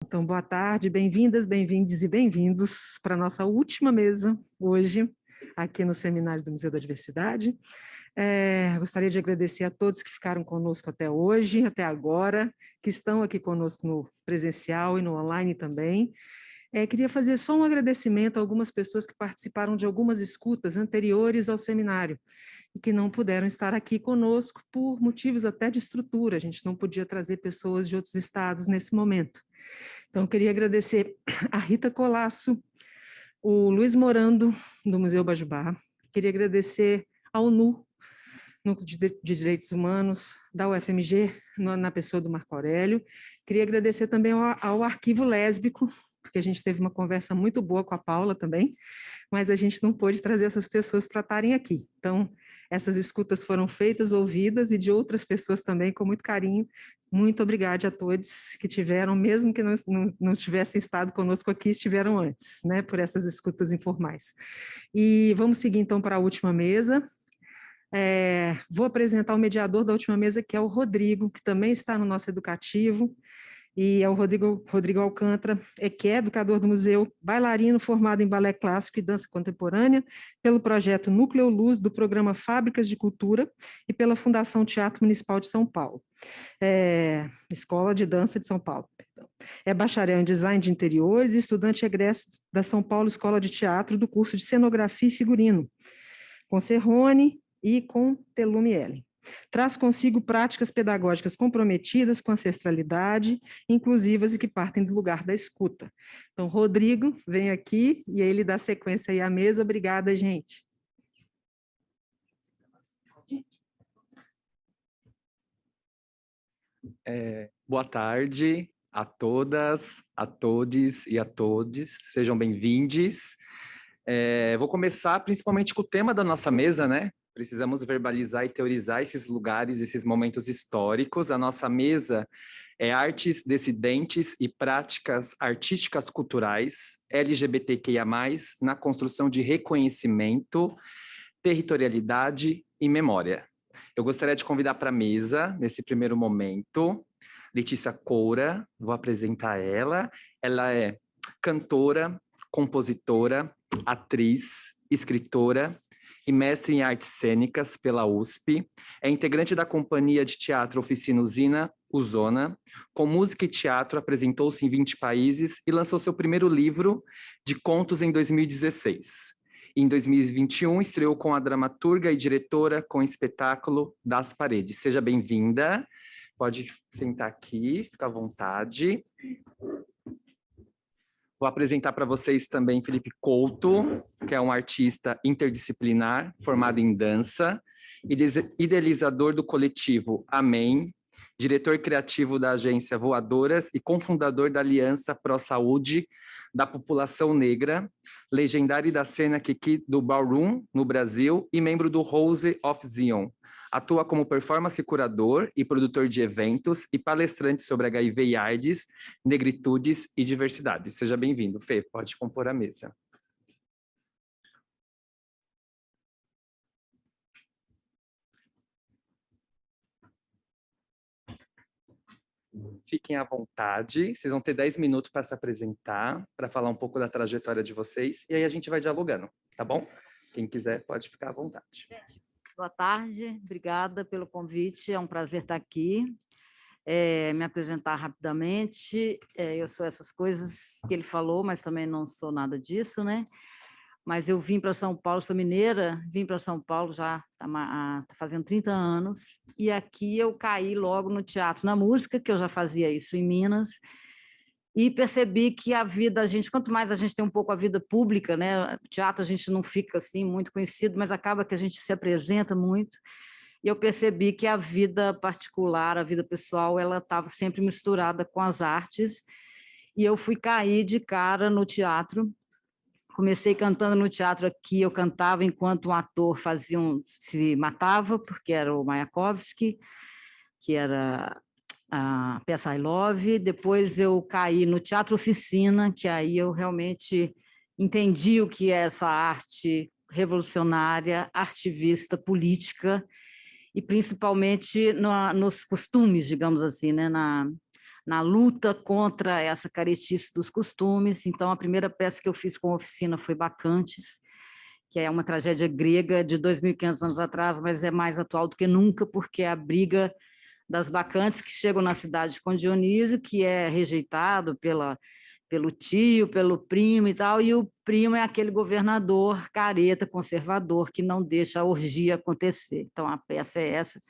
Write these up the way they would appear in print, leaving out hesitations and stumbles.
Então, boa tarde, bem-vindas, bem-vindes e bem-vindos para a nossa última mesa hoje, aqui no Seminário do Museu da Diversidade. Gostaria de agradecer a todos que ficaram conosco até hoje, até agora, que estão aqui conosco no presencial e no online também. Queria fazer só um agradecimento a algumas pessoas que participaram de algumas escutas anteriores ao seminário e que não puderam estar aqui conosco por motivos até de estrutura, a gente não podia trazer pessoas de outros estados nesse momento. Então, eu queria agradecer a Rita Colasso, o Luiz Morando, do Museu Bajubá, queria agradecer ao Núcleo de Direitos Humanos da UFMG, na pessoa do Marco Aurélio, queria agradecer também ao Arquivo Lésbico, porque a gente teve uma conversa muito boa com a Paula também, mas a gente não pôde trazer essas pessoas para estarem aqui. Então, essas escutas foram feitas, ouvidas, e de outras pessoas também, com muito carinho. Muito obrigada a todos que tiveram, mesmo que não tivessem estado conosco aqui, estiveram antes, né, por essas escutas informais. E vamos seguir, então, para a última mesa. Vou apresentar o mediador da última mesa, que é o Rodrigo, que também está no nosso educativo, e é o Rodrigo Alcântara, que é educador do museu, bailarino formado em balé clássico e dança contemporânea, pelo projeto Núcleo Luz do programa Fábricas de Cultura e pela Fundação Teatro Municipal de São Paulo, Escola de Dança de São Paulo. Perdão. É bacharel em design de interiores e estudante egresso da São Paulo Escola de Teatro do curso de cenografia e figurino, com Serrone e com Telumiele. Traz consigo práticas pedagógicas comprometidas com ancestralidade, inclusivas e que partem do lugar da escuta. Então, Rodrigo, vem aqui e ele dá sequência aí à mesa. Obrigada, gente. Boa tarde a todas, a todes e a todes. Sejam bem-vindos. Vou começar principalmente com o tema da nossa mesa, né? Precisamos verbalizar e teorizar esses lugares, esses momentos históricos. A nossa mesa é Artes Dissidentes e Práticas Artísticas Culturais LGBTQIA+, na construção de reconhecimento, territorialidade e memória. Eu gostaria de convidar para a mesa, nesse primeiro momento, Letícia Coura, vou apresentar ela. Ela é cantora, compositora, atriz, escritora e mestre em artes cênicas pela USP. É integrante da companhia de teatro Oficina Usina, Uzona. Com música e teatro, apresentou-se em 20 países e lançou seu primeiro livro de contos em 2016. Em 2021, estreou com a dramaturga e diretora com o espetáculo Das Paredes. Seja bem-vinda. Pode sentar aqui, fica à vontade. Vou apresentar para vocês também Felipe Couto, que é um artista interdisciplinar, formado em dança, idealizador do coletivo Amém, diretor criativo da agência Voadoras e cofundador da Aliança Pró Saúde da População Negra, legendário da cena Kiki do Ballroom, no Brasil, e membro do Rose of Zion. Atua como performance curador e produtor de eventos e palestrante sobre HIV e AIDS, negritudes e diversidade. Seja bem-vindo, Fê, pode compor a mesa. Fiquem à vontade, vocês vão ter 10 minutos para se apresentar, para falar um pouco da trajetória de vocês, e aí a gente vai dialogando, tá bom? Quem quiser pode ficar à vontade. Boa tarde, obrigada pelo convite, é um prazer estar aqui. Me apresentar rapidamente, eu sou essas coisas que ele falou, mas também não sou nada disso, né? Mas eu vim para São Paulo, sou mineira, vim para São Paulo já tá fazendo 30 anos, e aqui eu caí logo no teatro, na música, que eu já fazia isso em Minas, e percebi que a vida, quanto mais a gente tem um pouco a vida pública, né? O teatro a gente não fica assim muito conhecido, mas acaba que a gente se apresenta muito, e eu percebi que a vida particular, a vida pessoal, ela estava sempre misturada com as artes, e eu fui cair de cara no teatro. Comecei cantando no teatro aqui, eu cantava enquanto um ator se matava, porque era o Mayakovsky, que era a peça I Love. Depois eu caí no Teatro Oficina, que aí eu realmente entendi o que é essa arte revolucionária, artivista, política, e principalmente nos costumes, digamos assim, né? na na luta contra essa caretice dos costumes. Então, a primeira peça que eu fiz com oficina foi Bacantes, que é uma tragédia grega de 2.500 anos atrás, mas é mais atual do que nunca, porque é a briga das bacantes que chegam na cidade com Dionísio, que é rejeitado pelo tio, pelo primo e tal, e o primo é aquele governador careta, conservador, que não deixa a orgia acontecer. Então, a peça é essa.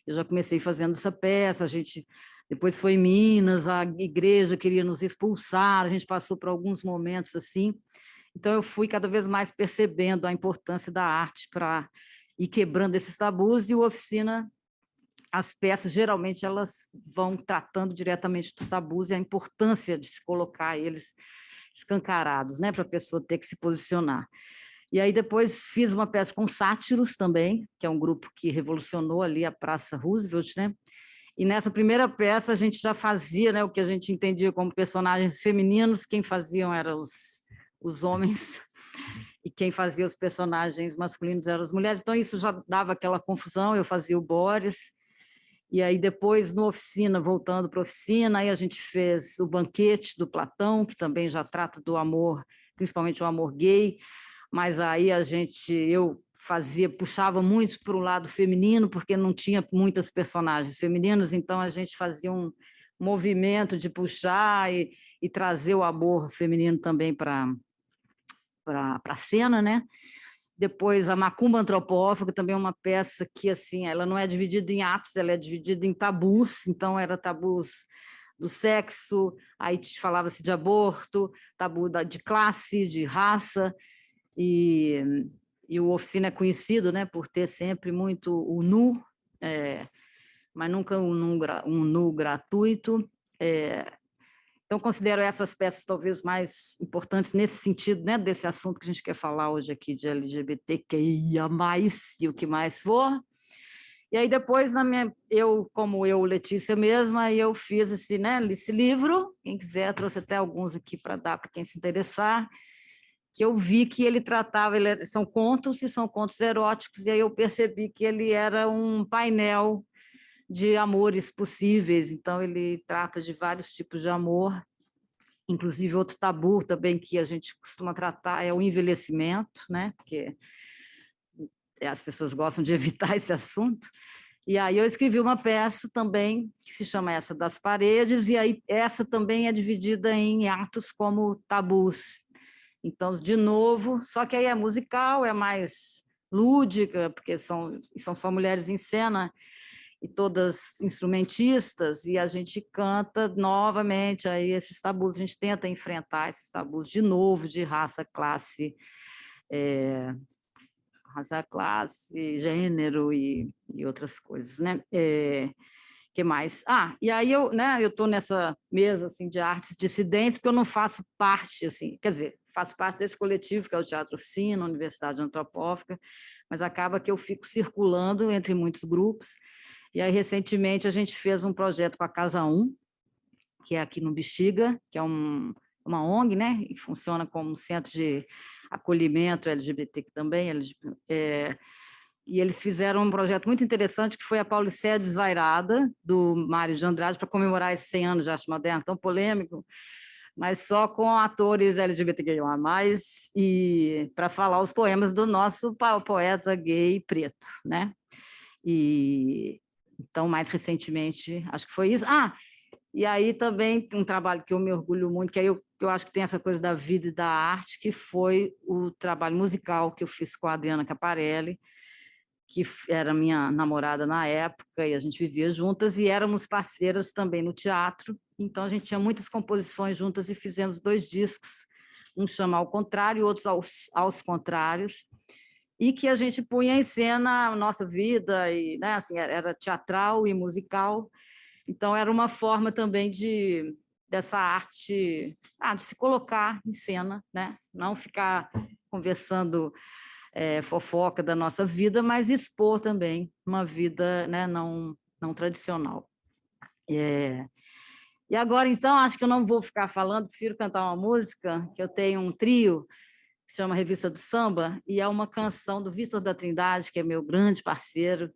Eu já comecei fazendo essa peça, a gente depois foi em Minas, a igreja queria nos expulsar, a gente passou por alguns momentos assim. Então, eu fui cada vez mais percebendo a importância da arte para ir quebrando esses tabus, e o Oficina, as peças, geralmente, elas vão tratando diretamente dos tabus e a importância de se colocar eles escancarados, né, para a pessoa ter que se posicionar. E aí depois fiz uma peça com Sátiros também, que é um grupo que revolucionou ali a Praça Roosevelt, né? E nessa primeira peça a gente já fazia, né, o que a gente entendia como personagens femininos, quem faziam eram os homens e quem fazia os personagens masculinos eram as mulheres. Então isso já dava aquela confusão, eu fazia o Boris. E aí depois, no Oficina, voltando para a Oficina, aí a gente fez o Banquete do Platão, que também já trata do amor, principalmente o amor gay, mas aí eu puxava muito para o lado feminino, porque não tinha muitas personagens femininas, então a gente fazia um movimento de puxar e trazer o amor feminino também para a cena, né? Depois a Macumba Antropófaga, também é uma peça que assim, ela não é dividida em atos, ela é dividida em tabus, então era tabus do sexo, aí falava-se de aborto, tabu de classe, de raça, e o Oficina é conhecido, né, por ter sempre muito o nu, mas nunca um nu gratuito. Então, considero essas peças talvez mais importantes nesse sentido, né, desse assunto que a gente quer falar hoje aqui, de LGBTQIA+, e o que mais for. E aí depois, como eu, Letícia mesma, eu fiz esse livro, quem quiser, trouxe até alguns aqui para dar para quem se interessar, que eu vi que ele tratava, são contos, e são contos eróticos, e aí eu percebi que ele era um painel de amores possíveis, então ele trata de vários tipos de amor, inclusive outro tabu também que a gente costuma tratar é o envelhecimento, né? Porque as pessoas gostam de evitar esse assunto. E aí eu escrevi uma peça também que se chama Essa das Paredes, e aí essa também é dividida em atos como tabus. Então, de novo, só que aí é musical, é mais lúdica, porque são só mulheres em cena, e todas instrumentistas, e a gente canta novamente aí esses tabus, a gente tenta enfrentar esses tabus de novo, de raça, classe, gênero e outras coisas, né? Que mais? E aí eu estou nessa mesa assim de artes dissidentes, porque eu não faço parte, assim, quer dizer, faço parte desse coletivo que é o Teatro Oficina, a Universidade Antropófaga, mas acaba que eu fico circulando entre muitos grupos. E aí, recentemente, a gente fez um projeto com a Casa 1, que é aqui no Bexiga, que é uma ONG, né, e funciona como um centro de acolhimento LGBT também, e eles fizeram um projeto muito interessante, que foi a Paulicéia Desvairada, do Mário de Andrade, para comemorar esses 100 anos de arte moderna, tão polêmico, mas só com atores LGBTQIA+, e para falar os poemas do nosso poeta gay preto, né? Então, mais recentemente, acho que foi isso. E aí também um trabalho que eu me orgulho muito, que aí eu acho que tem essa coisa da vida e da arte, que foi o trabalho musical que eu fiz com a Adriana Caparelli, que era minha namorada na época, e a gente vivia juntas, e éramos parceiras também no teatro, então a gente tinha muitas composições juntas e fizemos 2 discos, um chama Ao Contrário, outros aos Contrários, e que a gente punha em cena a nossa vida, e né, assim, era teatral e musical, então era uma forma também dessa arte, de se colocar em cena, né? Não ficar conversando fofoca da nossa vida, mas expor também uma vida, né, não tradicional. E agora, então, acho que eu não vou ficar falando, prefiro cantar uma música, que eu tenho um trio, que se chama Revista do Samba, e é uma canção do Vitor da Trindade, que é meu grande parceiro,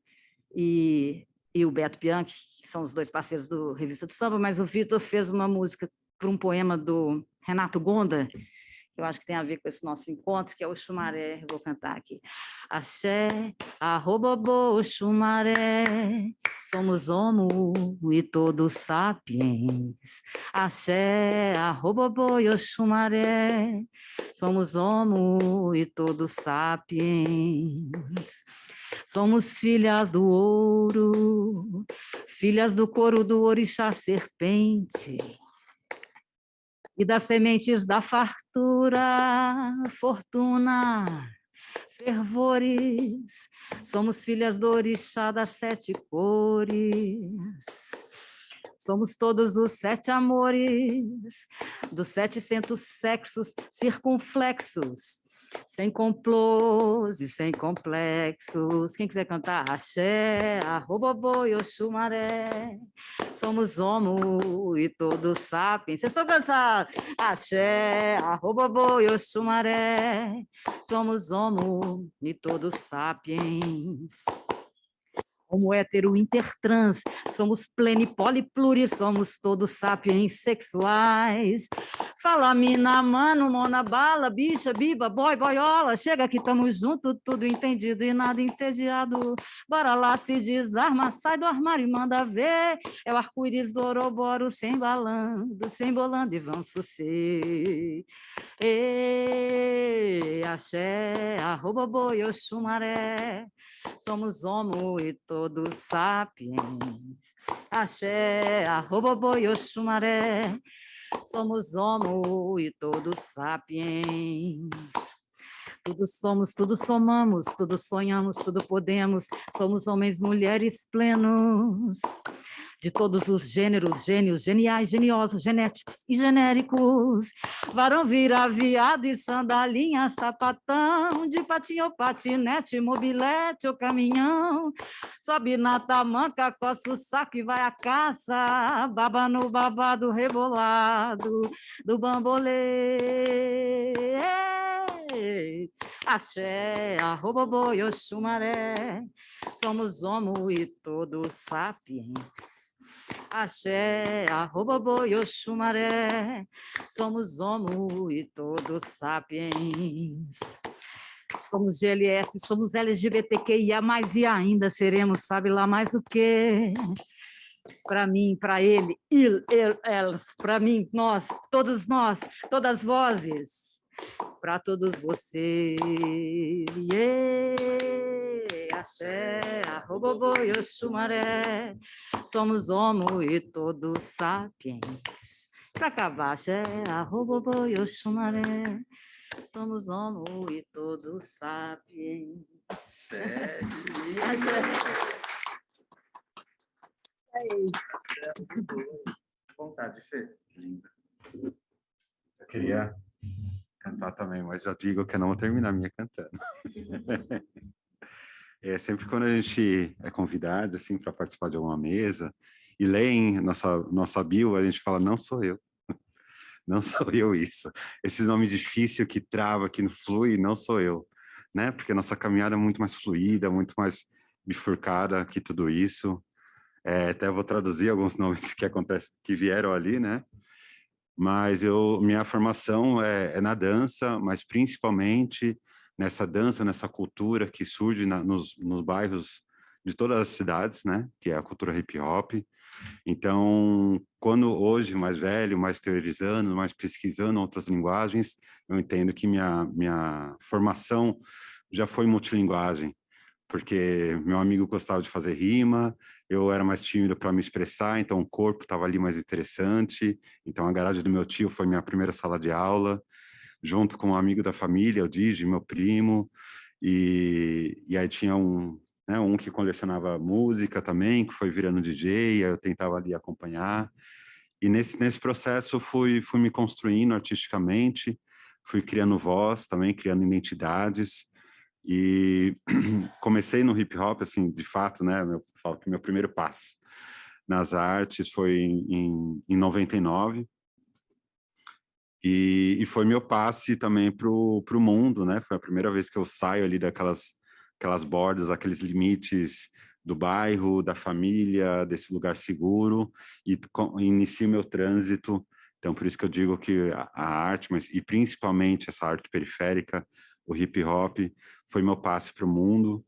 e e o Beto Bianchi, que são os dois parceiros do Revista do Samba, mas o Vitor fez uma música para um poema do Renato Gonda, que eu acho que tem a ver com esse nosso encontro, que é o Xumaré. Eu vou cantar aqui. Axé, arrobobô, Xumaré, somos homo e todos sapiens. Axé, arrobobô, Xumaré, somos homo e todos sapiens. Somos filhas do ouro, filhas do couro do orixá serpente, e das sementes da fartura, fortuna, fervores. Somos filhas do orixá das 7 cores. Somos todos os 7 amores, dos 700 sexos circunflexos, sem complôs e sem complexos. Quem quiser cantar? Axé, arrobobô e Oxumaré, somos homo e todos sapiens. Vocês estão cansados? Axé, arrobobô e Oxumaré, somos homo e todos sapiens. Homo hétero intertrans, somos plenipolipluris, somos todos sapiens sexuais. Fala mina, mano, mona, bala, bicha, biba, boy, boiola, chega que estamos juntos, tudo entendido e nada entediado. Bora lá, se desarma, sai do armário e manda ver. É o arco-íris do Ouroboros, sem bolando e vão sucer. Ei, axé, arroba boi, Oxumaré, somos homo e todos sapiens. Axé, arroba boi, Oxumaré, somos homo e todos sapiens. Tudo somos, tudo somamos, tudo sonhamos, tudo podemos. Somos homens, mulheres plenos, de todos os gêneros, gênios, geniais, geniosos, genéticos e genéricos. Varão vira viado e sandalinha, sapatão, de patinho ou patinete, mobilete ou caminhão. Sobe na tamanca, coça o saco e vai à caça, baba no babado rebolado do bambolê. Axé, arroba boi, Oxumaré, somos homo e todos sapiens. Axé, arroba boi, Oxumaré, somos homo e todos sapiens. Somos GLS, somos LGBTQIA+, e ainda seremos, sabe lá mais o quê? Para mim, para ele, elas, para mim, nós, todas vozes, para todos vocês. Yeah. Axé, arroba boi, Oxumaré, somos homo e todos sapiens. Para acabar, axé, arroba boi, Oxumaré, somos homo e todos sapiens. Sério? Vontade, Fê. Lindo. Eu queria cantar também, mas já digo que eu não vou terminar minha cantando. Sempre quando a gente é convidado assim para participar de alguma mesa e leem nossa bio, a gente fala, não sou eu. Não sou eu isso. Esse nome difícil que trava, que não flui, não sou eu, né? Porque a nossa caminhada é muito mais fluida, muito mais bifurcada que tudo isso. Até vou traduzir alguns nomes que vieram ali, né? Mas minha formação é na dança, mas principalmente nessa dança, nessa cultura que surge nos bairros de todas as cidades, né? Que é a cultura hip hop. Então, quando hoje, mais velho, mais teorizando, mais pesquisando outras linguagens, eu entendo que minha formação já foi multilinguagem, porque meu amigo gostava de fazer rima, eu era mais tímido para me expressar, então o corpo estava ali mais interessante. Então a garagem do meu tio foi minha primeira sala de aula, junto com um amigo da família, o Digi, meu primo, e aí tinha um que colecionava música também, que foi virando DJ, aí eu tentava ali acompanhar. E nesse processo fui me construindo artisticamente, fui criando voz também, criando identidades. E comecei no hip hop, assim, de fato, né? Eu falo que meu primeiro passo nas artes foi em 99. E foi meu passe também pro mundo, né? Foi a primeira vez que eu saio ali aquelas bordas, aqueles limites do bairro, da família, desse lugar seguro, e inicio meu trânsito. Então, por isso que eu digo que a arte, mas e principalmente essa arte periférica, o hip hop, foi meu passe para o mundo.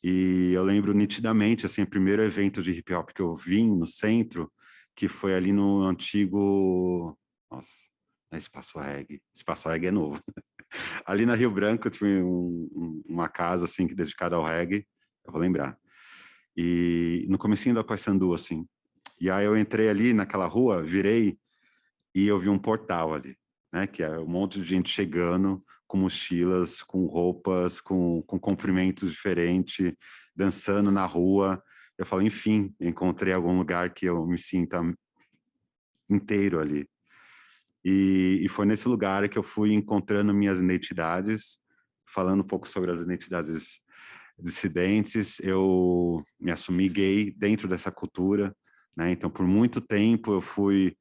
E eu lembro nitidamente, assim, o primeiro evento de hip hop que eu vim no centro, que foi ali no antigo... Nossa, Espaço Reggae. Espaço Reggae é novo. Ali na Rio Branco tinha uma casa, assim, dedicada ao reggae, eu vou lembrar. E no comecinho da Paissandu, assim. E aí eu entrei ali naquela rua, virei e eu vi um portal ali, né? Que é um monte de gente chegando com mochilas, com roupas, com comprimentos diferentes, dançando na rua. Eu falo, enfim, encontrei algum lugar que eu me sinta inteiro ali. E foi nesse lugar que eu fui encontrando minhas identidades, falando um pouco sobre as identidades dissidentes. Eu me assumi gay dentro dessa cultura, né? Então, por muito tempo, eu fui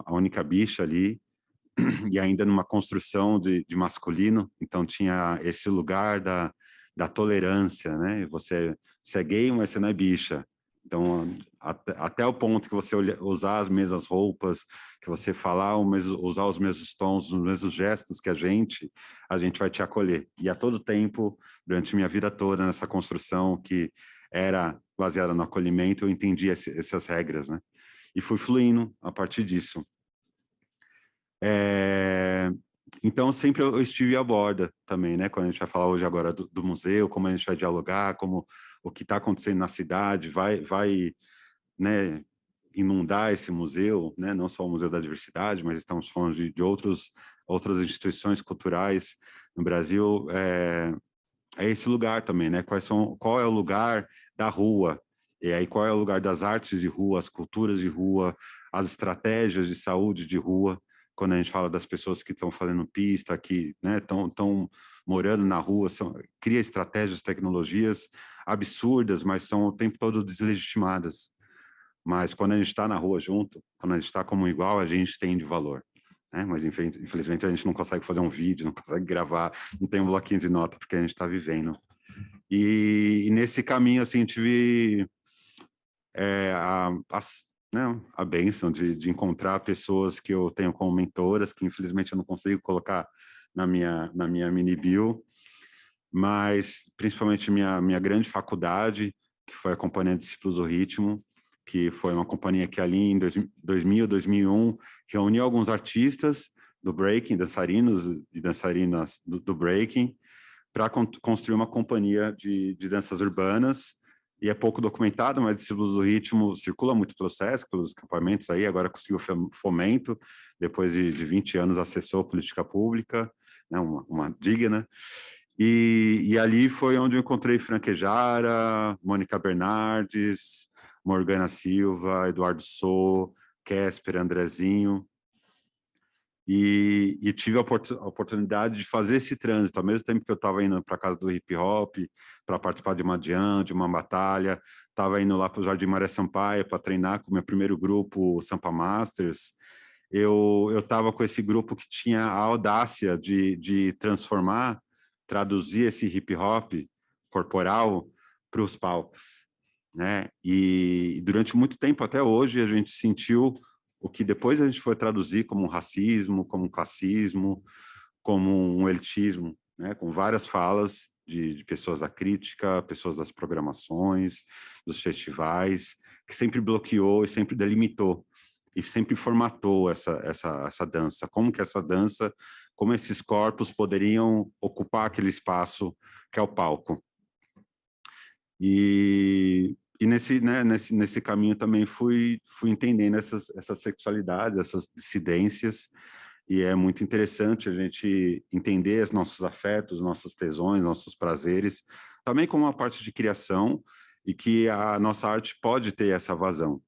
a única bicha ali, e ainda numa construção de masculino. Então, tinha esse lugar da tolerância, né? Você é gay, mas você não é bicha. Então, até o ponto que você usar as mesmas roupas, que você falar usar os mesmos tons, os mesmos gestos que a gente vai te acolher. E a todo tempo, durante minha vida toda, nessa construção que era baseada no acolhimento, eu entendi essas regras, né? E fui fluindo a partir disso. Então, sempre eu estive à borda também, né? Quando a gente vai falar hoje agora do museu, como a gente vai dialogar, como o que está acontecendo na cidade vai, né, inundar esse museu, né? Não só o Museu da Diversidade, mas estamos falando de outras instituições culturais no Brasil. É esse lugar também, né? Qual é o lugar da rua? E aí qual é o lugar das artes de rua, as culturas de rua, as estratégias de saúde de rua? Quando a gente fala das pessoas que estão fazendo pista, que estão morando na rua, cria estratégias, tecnologias absurdas, mas são o tempo todo deslegitimadas. Mas quando a gente está na rua junto, quando a gente está como igual, a gente tem de valor. Né? Mas infelizmente a gente não consegue fazer um vídeo, não consegue gravar, não tem um bloquinho de nota, porque a gente está vivendo. E nesse caminho, assim, eu tive a bênção de encontrar pessoas que eu tenho como mentoras, que infelizmente eu não consigo colocar na minha mini bio, mas principalmente minha grande faculdade, que foi a Companhia Discípulos do Ritmo, que foi uma companhia que ali em 2000, 2001, reuniu alguns artistas do breaking, dançarinos e dançarinas do breaking, para construir uma companhia de danças urbanas. E é pouco documentado, mas Discípulos do Ritmo circula muito pelo SESC, pelos acampamentos aí, agora conseguiu fomento, depois de 20 anos acessou política pública, né, uma digna. E ali foi onde eu encontrei Franquejara, Mônica Bernardes, Morgana Silva, Eduardo Sô, Kesper, Andrezinho, e tive a oportunidade de fazer esse trânsito, ao mesmo tempo que eu estava indo para a casa do hip hop, para participar de uma jam, de uma batalha, estava indo lá para o Jardim Maré Sampaio para treinar com o meu primeiro grupo, o Sampa Masters. Eu estava com esse grupo que tinha a audácia de traduzir esse hip hop corporal para os palcos, né? E durante muito tempo, até hoje, a gente sentiu o que depois a gente foi traduzir como um racismo, como um classismo, como um elitismo, né? Com várias falas de pessoas da crítica, pessoas das programações, dos festivais, que sempre bloqueou e sempre delimitou e sempre formatou essa dança. Como que essa dança, como esses corpos poderiam ocupar aquele espaço que é o palco. E nesse caminho também fui entendendo essas sexualidades, essas dissidências, e é muito interessante a gente entender os nossos afetos, nossos tesões, nossos prazeres, também como uma parte de criação, e que a nossa arte pode ter essa vazão.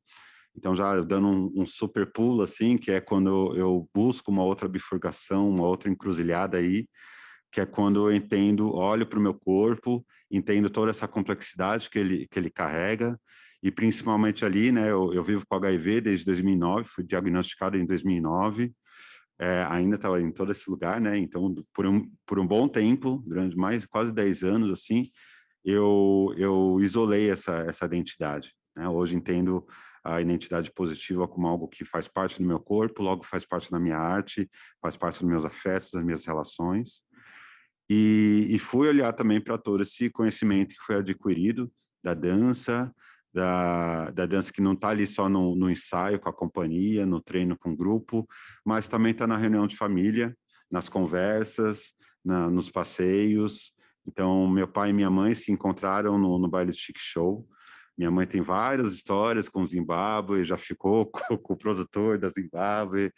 Então, já dando um super pulo, assim, que é quando eu busco uma outra bifurcação, uma outra encruzilhada aí, que é quando eu olho para o meu corpo, entendo toda essa complexidade que ele carrega, e principalmente ali, né, eu vivo com HIV desde 2009, fui diagnosticado em 2009, ainda estava em todo esse lugar, né, então por um bom tempo, durante quase 10 anos, assim, eu isolei essa identidade, né? Hoje entendo a identidade positiva como algo que faz parte do meu corpo, logo faz parte da minha arte, faz parte dos meus afetos, das minhas relações. E fui olhar também para todo esse conhecimento que foi adquirido da dança, da dança que não está ali só no ensaio com a companhia, no treino com o grupo, mas também está na reunião de família, nas conversas, nos passeios. Então, meu pai e minha mãe se encontraram no baile de Chic Show. Minha mãe tem várias histórias com o Zimbábue, já ficou com o produtor da Zimbábue,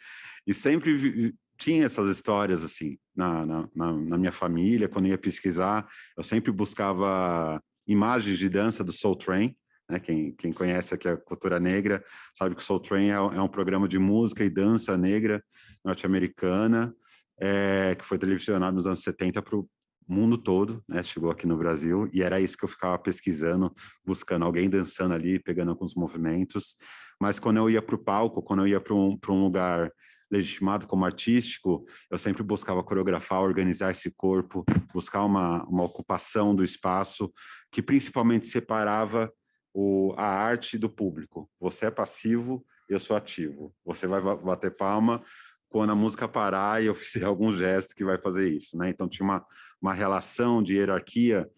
e sempre tinha essas histórias assim na minha família. Quando eu ia pesquisar, eu sempre buscava imagens de dança do Soul Train, né? Quem conhece aqui a cultura negra sabe que o Soul Train é um programa de música e dança negra norte-americana, que foi televisionado nos anos 70 para o mundo todo, né? Chegou aqui no Brasil, e era isso que eu ficava pesquisando, buscando alguém dançando ali, pegando alguns movimentos. Mas quando eu ia para o palco, quando eu ia para um lugar legitimado como artístico, eu sempre buscava coreografar, organizar esse corpo, buscar uma ocupação do espaço que principalmente separava a arte do público. Você é passivo, eu sou ativo. Você vai bater palma quando a música parar e eu fizer algum gesto que vai fazer isso, né? Então tinha uma relação de hierarquia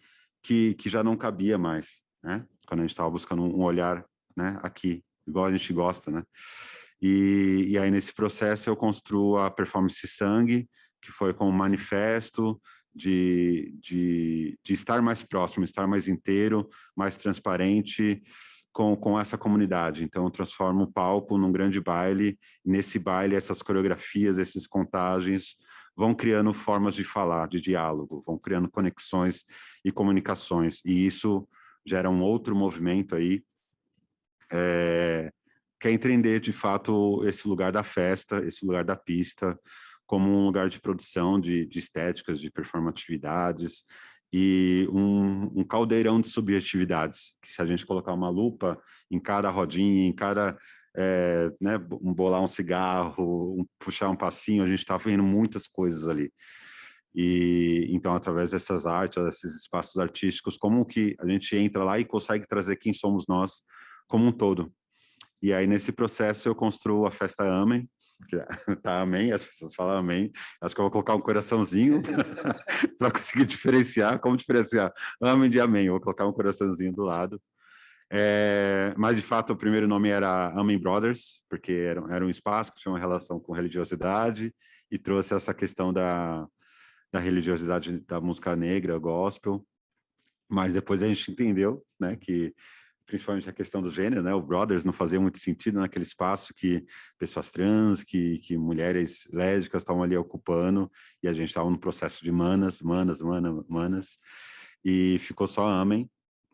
que já não cabia mais, né? Quando a gente estava buscando um olhar, né? Aqui, igual a gente gosta, né? E aí, nesse processo, eu construo a performance Sangue, que foi como um manifesto de estar mais próximo, estar mais inteiro, mais transparente com essa comunidade. Então, eu transformo o palco num grande baile. Nesse baile, essas coreografias, esses contagens vão criando formas de falar, de diálogo, vão criando conexões e comunicações. E isso gera um outro movimento aí, que é entender, de fato, esse lugar da festa, esse lugar da pista, como um lugar de produção de estéticas, de performatividades, e um caldeirão de subjetividades, que se a gente colocar uma lupa em cada rodinha, em cada, né, bolar um cigarro, puxar um passinho, a gente está vendo muitas coisas ali. E então, através dessas artes, desses espaços artísticos, como que a gente entra lá e consegue trazer quem somos nós como um todo. E aí, nesse processo, eu construo a festa Amém, que tá Amém, as pessoas falam Amém. Acho que eu vou colocar um coraçãozinho para conseguir diferenciar. Como diferenciar Amém de Amém? Eu vou colocar um coraçãozinho do lado. Mas, de fato, o primeiro nome era Amém Brothers, porque era um espaço que tinha uma relação com religiosidade e trouxe essa questão da religiosidade da música negra, gospel. Mas depois a gente entendeu, né, que principalmente a questão do gênero, né? O Brothers não fazia muito sentido naquele espaço que pessoas trans, que mulheres lésbicas estavam ali ocupando, e a gente estava no processo de manas, e ficou só Amém,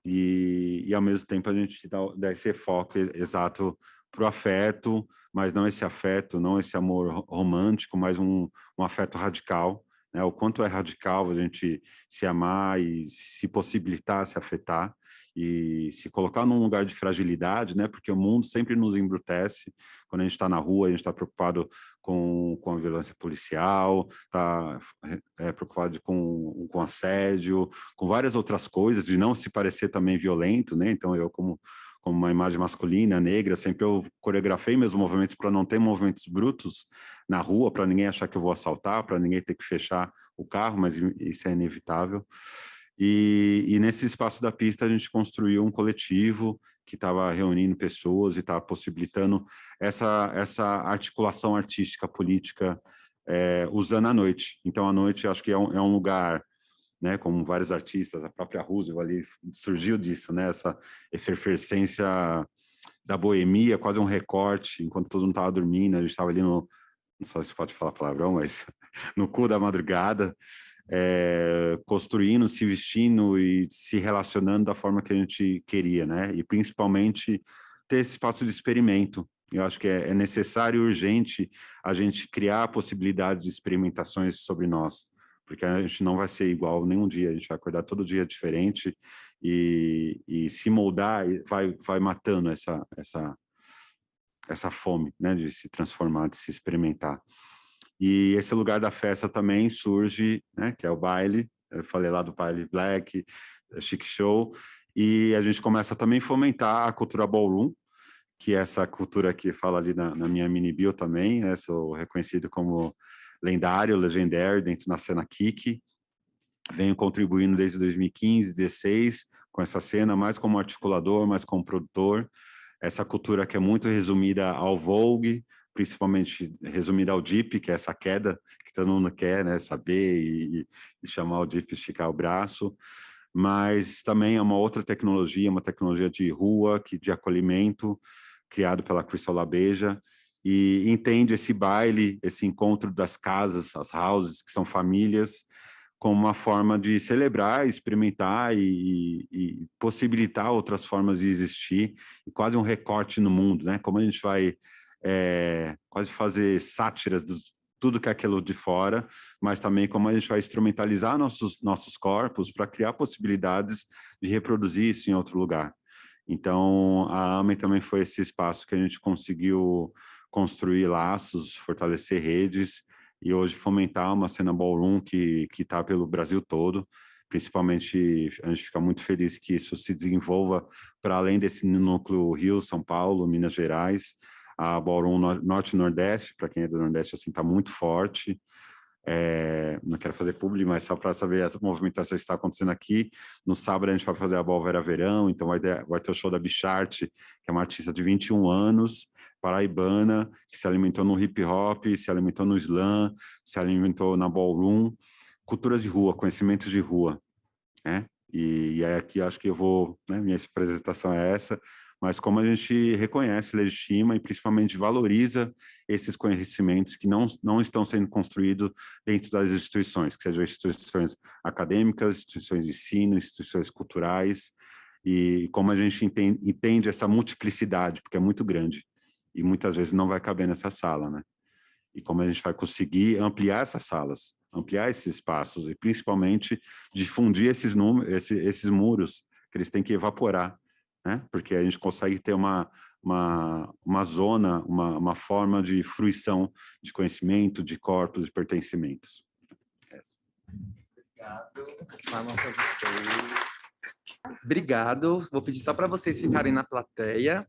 e ao mesmo tempo a gente dá esse foco exato para o afeto, mas não esse afeto, não esse amor romântico, mas um afeto radical, né? O quanto é radical a gente se amar e se possibilitar se afetar, e se colocar num lugar de fragilidade, né? Porque o mundo sempre nos embrutece. Quando a gente está na rua, a gente está preocupado com a violência policial, está preocupado com assédio, com várias outras coisas, de não se parecer também violento, né? Então, eu, como uma imagem masculina, negra, sempre eu coreografei meus movimentos para não ter movimentos brutos na rua, para ninguém achar que eu vou assaltar, para ninguém ter que fechar o carro, mas isso é inevitável. E nesse espaço da pista a gente construiu um coletivo que estava reunindo pessoas e estava possibilitando essa articulação artística, política, usando a noite. Então, a noite acho que é um lugar, né, como vários artistas, a própria Roosevelt ali surgiu disso, né, essa efervescência da boemia, quase um recorte, enquanto todo mundo estava dormindo, a gente estava ali não sei se pode falar palavrão, mas no cu da madrugada, construindo, se vestindo e se relacionando da forma que a gente queria, né? E principalmente ter esse espaço de experimento. Eu acho que é necessário e urgente a gente criar a possibilidade de experimentações sobre nós, porque a gente não vai ser igual nenhum dia, a gente vai acordar todo dia diferente, e se moldar vai matando essa fome, né, de se transformar, de se experimentar. E esse lugar da festa também surge, né, que é o baile. Eu falei lá do baile black, chic show, e a gente começa também a fomentar a cultura ballroom, que é essa cultura que fala ali na minha mini bio também, né? Sou reconhecido como lendário, legendary dentro da cena kick, venho contribuindo desde 2015, 2016 com essa cena, mais como articulador, mais como produtor, essa cultura que é muito resumida ao Vogue, principalmente resumida ao Dip, que é essa queda que todo mundo quer, né? Saber e chamar o Dip, esticar o braço, mas também é uma outra tecnologia, uma tecnologia de rua, de acolhimento, criado pela Crystal Labeja, e entende esse baile, esse encontro das casas, as houses, que são famílias, como uma forma de celebrar, experimentar e possibilitar outras formas de existir, e quase um recorte no mundo, né? Como a gente vai quase fazer sátiras de tudo que é aquilo de fora, mas também como a gente vai instrumentalizar nossos corpos para criar possibilidades de reproduzir isso em outro lugar. Então, a AME também foi esse espaço que a gente conseguiu construir laços, fortalecer redes e hoje fomentar uma cena ballroom que está pelo Brasil todo. Principalmente, a gente fica muito feliz que isso se desenvolva para além desse núcleo Rio, São Paulo, Minas Gerais. A ballroom Norte e Nordeste, para quem é do Nordeste, assim, está muito forte. Não quero fazer publi, mas só para saber essa movimentação que está acontecendo aqui. No sábado a gente vai fazer a Bol Vera Verão, então vai ter o show da Bicharte, que é uma artista de 21 anos, paraibana, que se alimentou no hip hop, se alimentou no slam, se alimentou na ballroom. Cultura de rua, conhecimento de rua, né? E aí aqui acho que eu vou, né, minha apresentação é essa, mas como a gente reconhece, legitima e principalmente valoriza esses conhecimentos que não estão sendo construídos dentro das instituições, que sejam instituições acadêmicas, instituições de ensino, instituições culturais, e como a gente entende essa multiplicidade, porque é muito grande, e muitas vezes não vai caber nessa sala, né? E como a gente vai conseguir ampliar essas salas, ampliar esses espaços, e principalmente difundir esses muros, que eles têm que evaporar, né? Porque a gente consegue ter uma zona, uma forma de fruição de conhecimento, de corpos, de pertencimentos. Obrigado. Vou pedir só para vocês ficarem na plateia.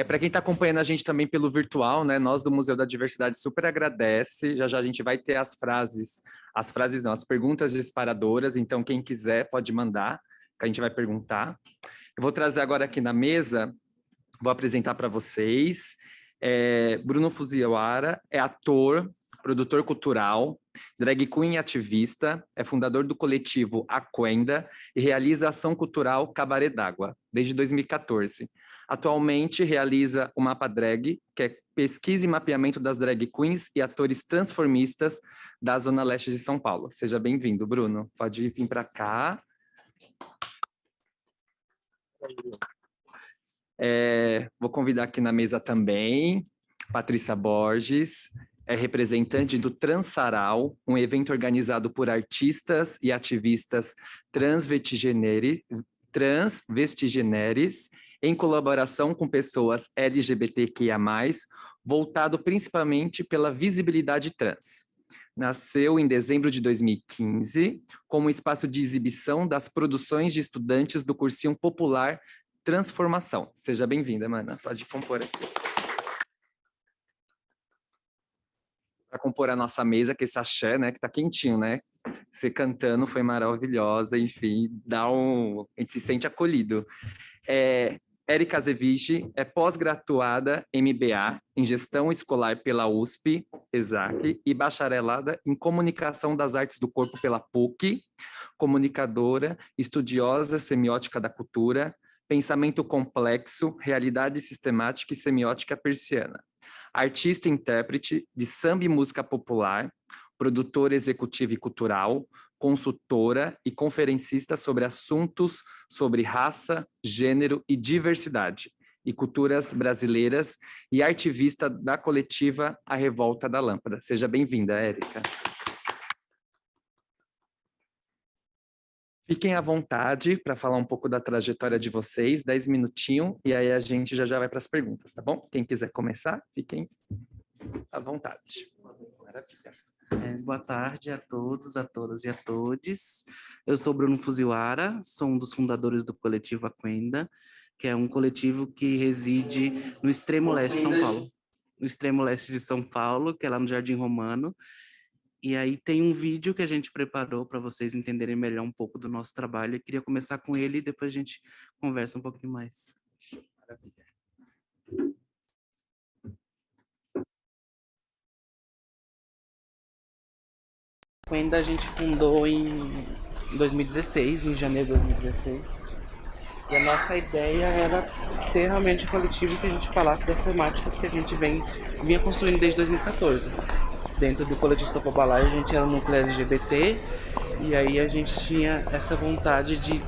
Para quem está acompanhando a gente também pelo virtual, né? Nós do Museu da Diversidade super agradece. Já já a gente vai ter as perguntas disparadoras. Então, quem quiser pode mandar, que a gente vai perguntar. Eu vou trazer agora aqui na mesa, vou apresentar para vocês. Bruno Fujiwara é ator, produtor cultural, drag queen e ativista, é fundador do coletivo Aquenda e realiza ação cultural Cabaré d'Água, desde 2014. Atualmente realiza o Mapa Drag, que é pesquisa e mapeamento das drag queens e atores transformistas da Zona Leste de São Paulo. Seja bem-vindo, Bruno. Pode vir para cá. Vou convidar aqui na mesa também Patrícia Borges, é representante do Transaral, um evento organizado por artistas e ativistas transvestigeneres, em colaboração com pessoas LGBTQIA+, voltado principalmente pela visibilidade trans. Nasceu em dezembro de 2015, como espaço de exibição das produções de estudantes do cursinho popular Transformação. Seja bem-vinda, Mana. Pode compor aqui. Para compor a nossa mesa, que esse axé, né, que tá quentinho, né? Você cantando foi maravilhosa, enfim, a gente se sente acolhido. Érica Azeviche é pós-graduada MBA em Gestão Escolar pela USP, ESAC, e bacharelada em Comunicação das Artes do Corpo pela PUC, comunicadora, estudiosa semiótica da cultura, pensamento complexo, realidade sistemática e semiótica persiana. Artista e intérprete de samba e música popular, produtora executiva e cultural, consultora e conferencista sobre assuntos sobre raça, gênero e diversidade e culturas brasileiras e ativista da coletiva A Revolta da Lâmpada. Seja bem-vinda, Érica. Fiquem à vontade para falar um pouco da trajetória de vocês, 10 minutinhos, e aí a gente já vai para as perguntas, tá bom? Quem quiser começar, fiquem à vontade. Maravilha. Boa tarde a todos, a todas e a todes. Eu sou Bruno Fuziwara, sou um dos fundadores do coletivo Aquenda, que é um coletivo que reside no extremo leste de São Paulo. No extremo leste de São Paulo, que é lá no Jardim Romano. E aí tem um vídeo que a gente preparou para vocês entenderem melhor um pouco do nosso trabalho. Eu queria começar com ele e depois a gente conversa um pouquinho mais. Maravilha. Aquenda a gente fundou em 2016, em janeiro de 2016. E a nossa ideia era ter realmente um coletivo que a gente falasse das temáticas que a gente vinha construindo desde 2014. Dentro do coletivo Sopobalai, a gente era um núcleo LGBT, e aí a gente tinha essa vontade de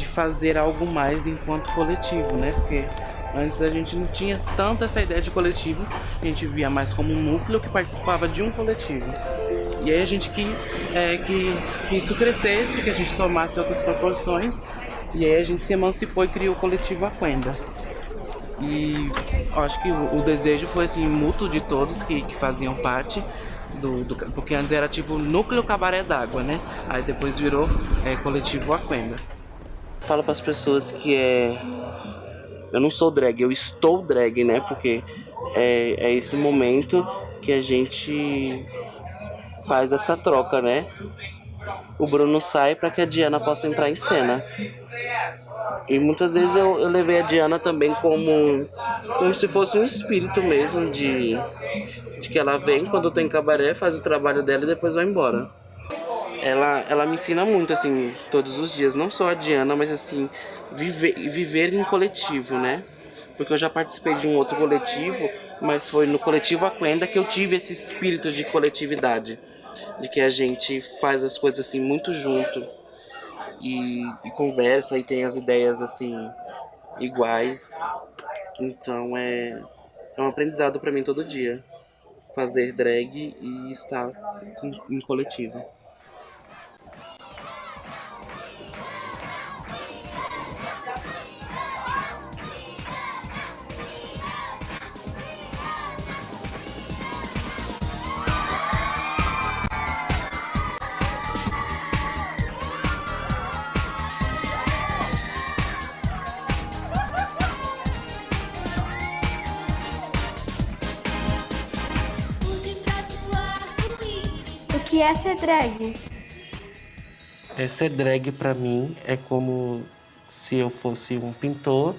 fazer algo mais enquanto coletivo, né? Porque antes a gente não tinha tanto essa ideia de coletivo, a gente via mais como um núcleo que participava de um coletivo. E aí a gente quis que isso crescesse, que a gente tomasse outras proporções, e aí a gente se emancipou e criou o coletivo Aquenda. E acho que o desejo foi assim, mútuo de todos que faziam parte, porque antes era tipo núcleo cabaré d'água, né? Aí depois virou coletivo Aquenda. Falo para as pessoas que eu não sou drag, eu estou drag, né? Porque é esse momento que a gente faz essa troca, né? O Bruno sai para que a Diana possa entrar em cena. E muitas vezes eu levei a Diana também como se fosse um espírito mesmo, de que ela vem quando tem cabaré, faz o trabalho dela e depois vai embora. Ela me ensina muito, assim, todos os dias, não só a Diana, mas assim, viver em coletivo, né? Porque eu já participei de um outro coletivo, mas foi no coletivo Aquenda que eu tive esse espírito de coletividade, de que a gente faz as coisas assim muito junto e conversa e tem as ideias assim iguais. Então é um aprendizado para mim todo dia fazer drag e estar em coletivo. O que é ser drag? Ser drag pra mim é como se eu fosse um pintor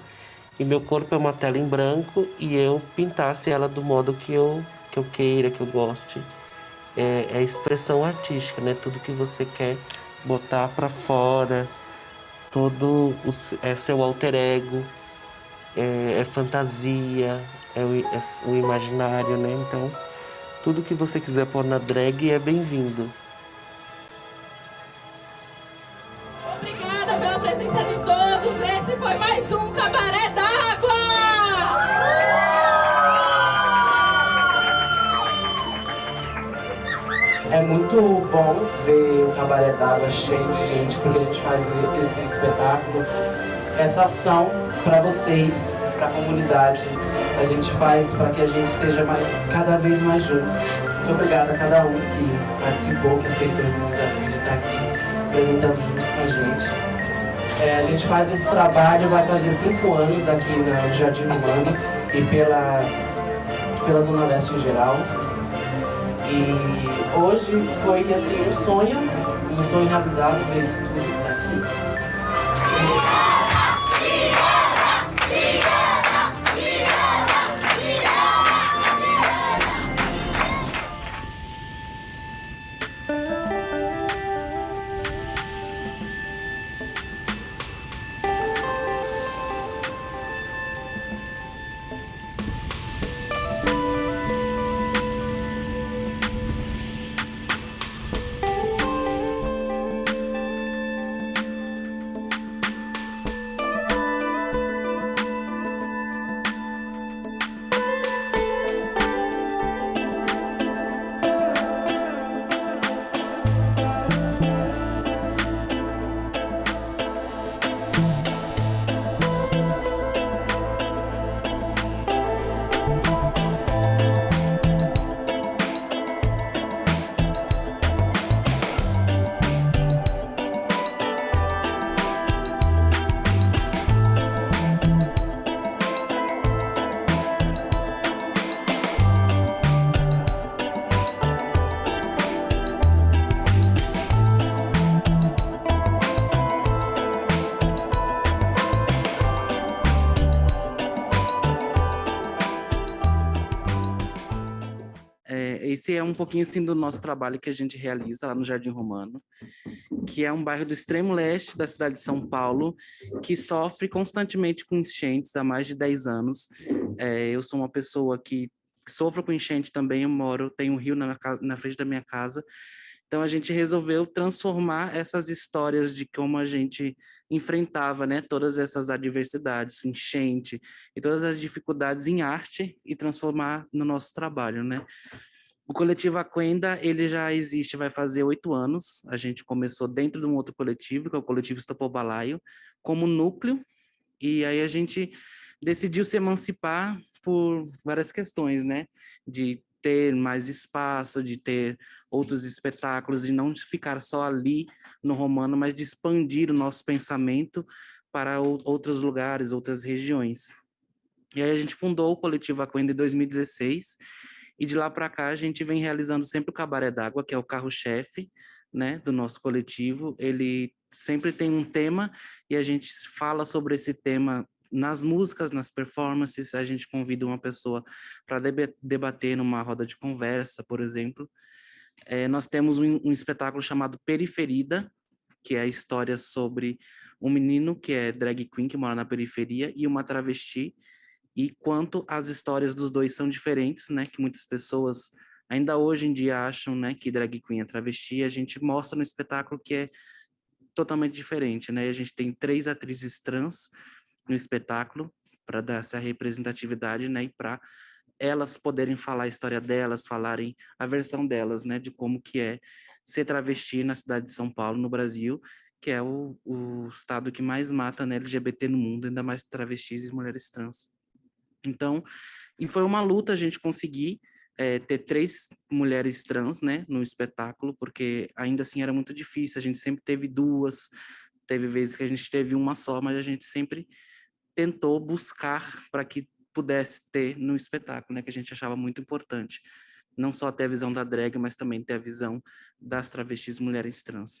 e meu corpo é uma tela em branco e eu pintasse ela do modo que eu queira, que eu goste. É expressão artística, né? Tudo que você quer botar pra fora, é seu alter ego, é fantasia, é o imaginário, né? Então, tudo que você quiser pôr na drag é bem-vindo. Obrigada pela presença de todos. Esse foi mais um Cabaré d'Água! É muito bom ver o Cabaré d'Água cheio de gente, porque a gente faz esse espetáculo, essa ação para vocês, para a comunidade. A gente faz para que a gente esteja cada vez mais juntos. Muito obrigado a cada um que participou, que aceitou esse desafio de estar aqui apresentando junto com a gente. A gente faz esse trabalho, vai fazer 5 anos aqui no Jardim Romano e pela Zona Leste em geral. E hoje foi assim um sonho realizado ver isso tudo aqui. esse é um pouquinho assim do nosso trabalho que a gente realiza lá no Jardim Romano, que é um bairro do extremo leste da cidade de São Paulo, que sofre constantemente com enchentes há mais de 10 anos. Eu sou uma pessoa que sofro com enchente também, tenho um rio na frente da minha casa. Então a gente resolveu transformar essas histórias de como a gente enfrentava, né, todas essas adversidades, enchente e todas as dificuldades em arte e transformar no nosso trabalho, né? O coletivo Aquenda, ele já existe, vai fazer 8 anos. A gente começou dentro de um outro coletivo, que é o coletivo Estopou Balaio, como núcleo, e aí a gente decidiu se emancipar por várias questões, né? De ter mais espaço, de ter outros espetáculos, de não ficar só ali no Romano, mas de expandir o nosso pensamento para outros lugares, outras regiões. E aí a gente fundou o coletivo Aquenda em 2016, e de lá para cá a gente vem realizando sempre o Cabaré d'Água, que é o carro-chefe, né, do nosso coletivo. Ele sempre tem um tema e a gente fala sobre esse tema nas músicas, nas performances. A gente convida uma pessoa para debater numa roda de conversa, por exemplo. Nós temos um espetáculo chamado Periferida, que é a história sobre um menino que é drag queen, que mora na periferia, e uma travesti, e quanto as histórias dos dois são diferentes, né, que muitas pessoas ainda hoje em dia acham, né, que drag queen é travesti. A gente mostra no espetáculo que é totalmente diferente, né? A gente tem 3 atrizes trans no espetáculo para dar essa representatividade, né, e para elas poderem falar a história delas, falarem a versão delas, né, de como que é ser travesti na cidade de São Paulo, no Brasil, que é o estado que mais mata, né, LGBT no mundo, ainda mais travestis e mulheres trans. Então, e foi uma luta a gente conseguir ter 3 mulheres trans, né, no espetáculo, porque ainda assim era muito difícil. A gente sempre teve 2, teve vezes que a gente teve uma só, mas a gente sempre tentou buscar para que pudesse ter no espetáculo, né, que a gente achava muito importante. Não só ter a visão da drag, mas também ter a visão das travestis mulheres trans.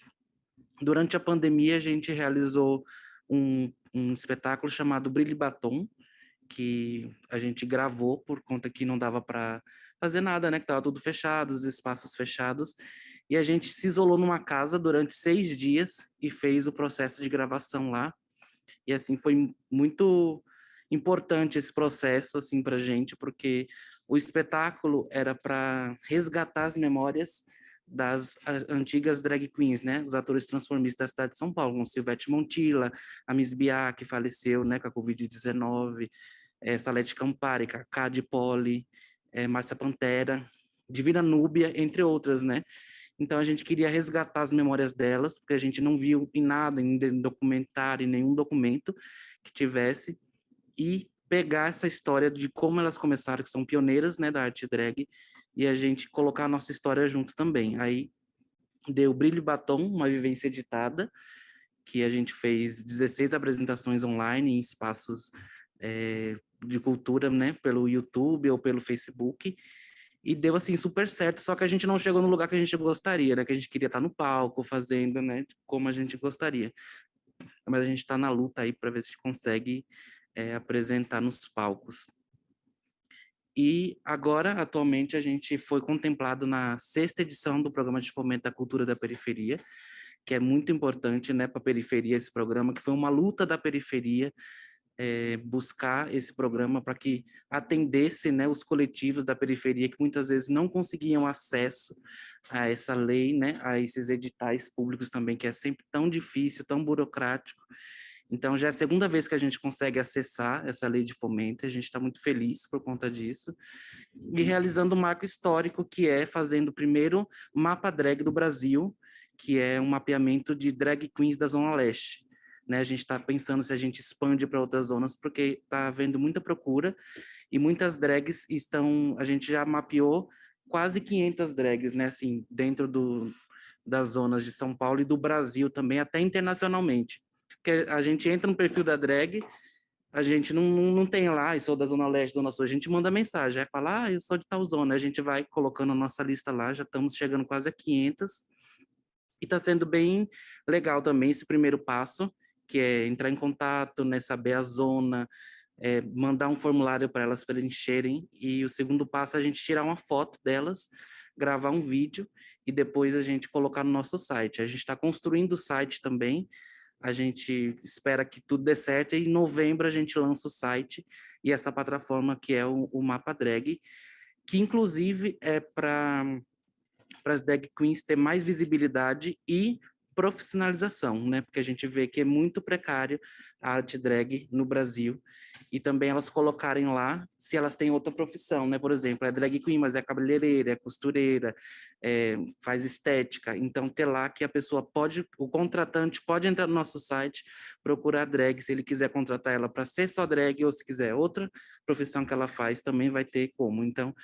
Durante a pandemia, a gente realizou um espetáculo chamado Brilho e Batom, que a gente gravou por conta que não dava para fazer nada, né? Que tava tudo fechado, os espaços fechados. E a gente se isolou numa casa durante 6 dias e fez o processo de gravação lá. E assim foi muito importante esse processo assim para gente, porque o espetáculo era para resgatar as memórias das antigas drag queens, né? Os atores transformistas da cidade de São Paulo, como Silvete Montilla, a Miss Biá, que faleceu, né, com a Covid-19, Salete Campari, Cacá de Poli, Márcia Pantera, Divina Núbia, entre outras, né? Então a gente queria resgatar as memórias delas, porque a gente não viu em nada, em documentário, em nenhum documento que tivesse, e pegar essa história de como elas começaram, que são pioneiras, né, da arte drag, e a gente colocar a nossa história junto também. Aí deu Brilho e Batom, uma vivência editada, que a gente fez 16 apresentações online em espaços de cultura, né, pelo YouTube ou pelo Facebook, e deu assim super certo, só que a gente não chegou no lugar que a gente gostaria, né, que a gente queria estar no palco fazendo, né, como a gente gostaria. Mas a gente está na luta aí para ver se consegue apresentar nos palcos. E agora, atualmente, a gente foi contemplado na 6ª edição do Programa de Fomento da Cultura da Periferia, que é muito importante, né, para a periferia esse programa, que foi uma luta da periferia, buscar esse programa para que atendesse, né, os coletivos da periferia que muitas vezes não conseguiam acesso a essa lei, né, a esses editais públicos também, que é sempre tão difícil, tão burocrático. Então, já é a 2ª vez que a gente consegue acessar essa lei de fomento, a gente está muito feliz por conta disso, e realizando um marco histórico, que é fazendo o primeiro mapa drag do Brasil, que é um mapeamento de drag queens da Zona Leste. Né, a gente está pensando se a gente expande para outras zonas, porque está havendo muita procura, e muitas drags estão... A gente já mapeou quase 500 drags, né, assim, dentro das zonas de São Paulo e do Brasil também, até internacionalmente. Porque a gente entra no perfil da drag, a gente não tem lá, eu sou da Zona Leste, Zona Sul, a gente manda mensagem, aí fala, eu sou de tal zona, a gente vai colocando a nossa lista lá, já estamos chegando quase a 500, e está sendo bem legal também esse primeiro passo, que é entrar em contato, né, saber a zona, mandar um formulário para elas preencherem, e o segundo passo é a gente tirar uma foto delas gravar um vídeo e depois a gente colocar no nosso site. A gente está construindo o site também, a gente espera que tudo dê certo e em novembro a gente lança o site e essa plataforma que é o Mapa Drag, que inclusive é para as drag queens ter mais visibilidade e profissionalização, né? Porque a gente vê que é muito precário a arte drag no Brasil e também elas colocarem lá se elas têm outra profissão, né? Por exemplo, é drag queen, mas é cabeleireira, é costureira, faz estética. Então, ter lá que a pessoa pode, o contratante pode entrar no nosso site, procurar drag, se ele quiser contratar ela para ser só drag ou se quiser outra profissão que ela faz, também vai ter como. Então,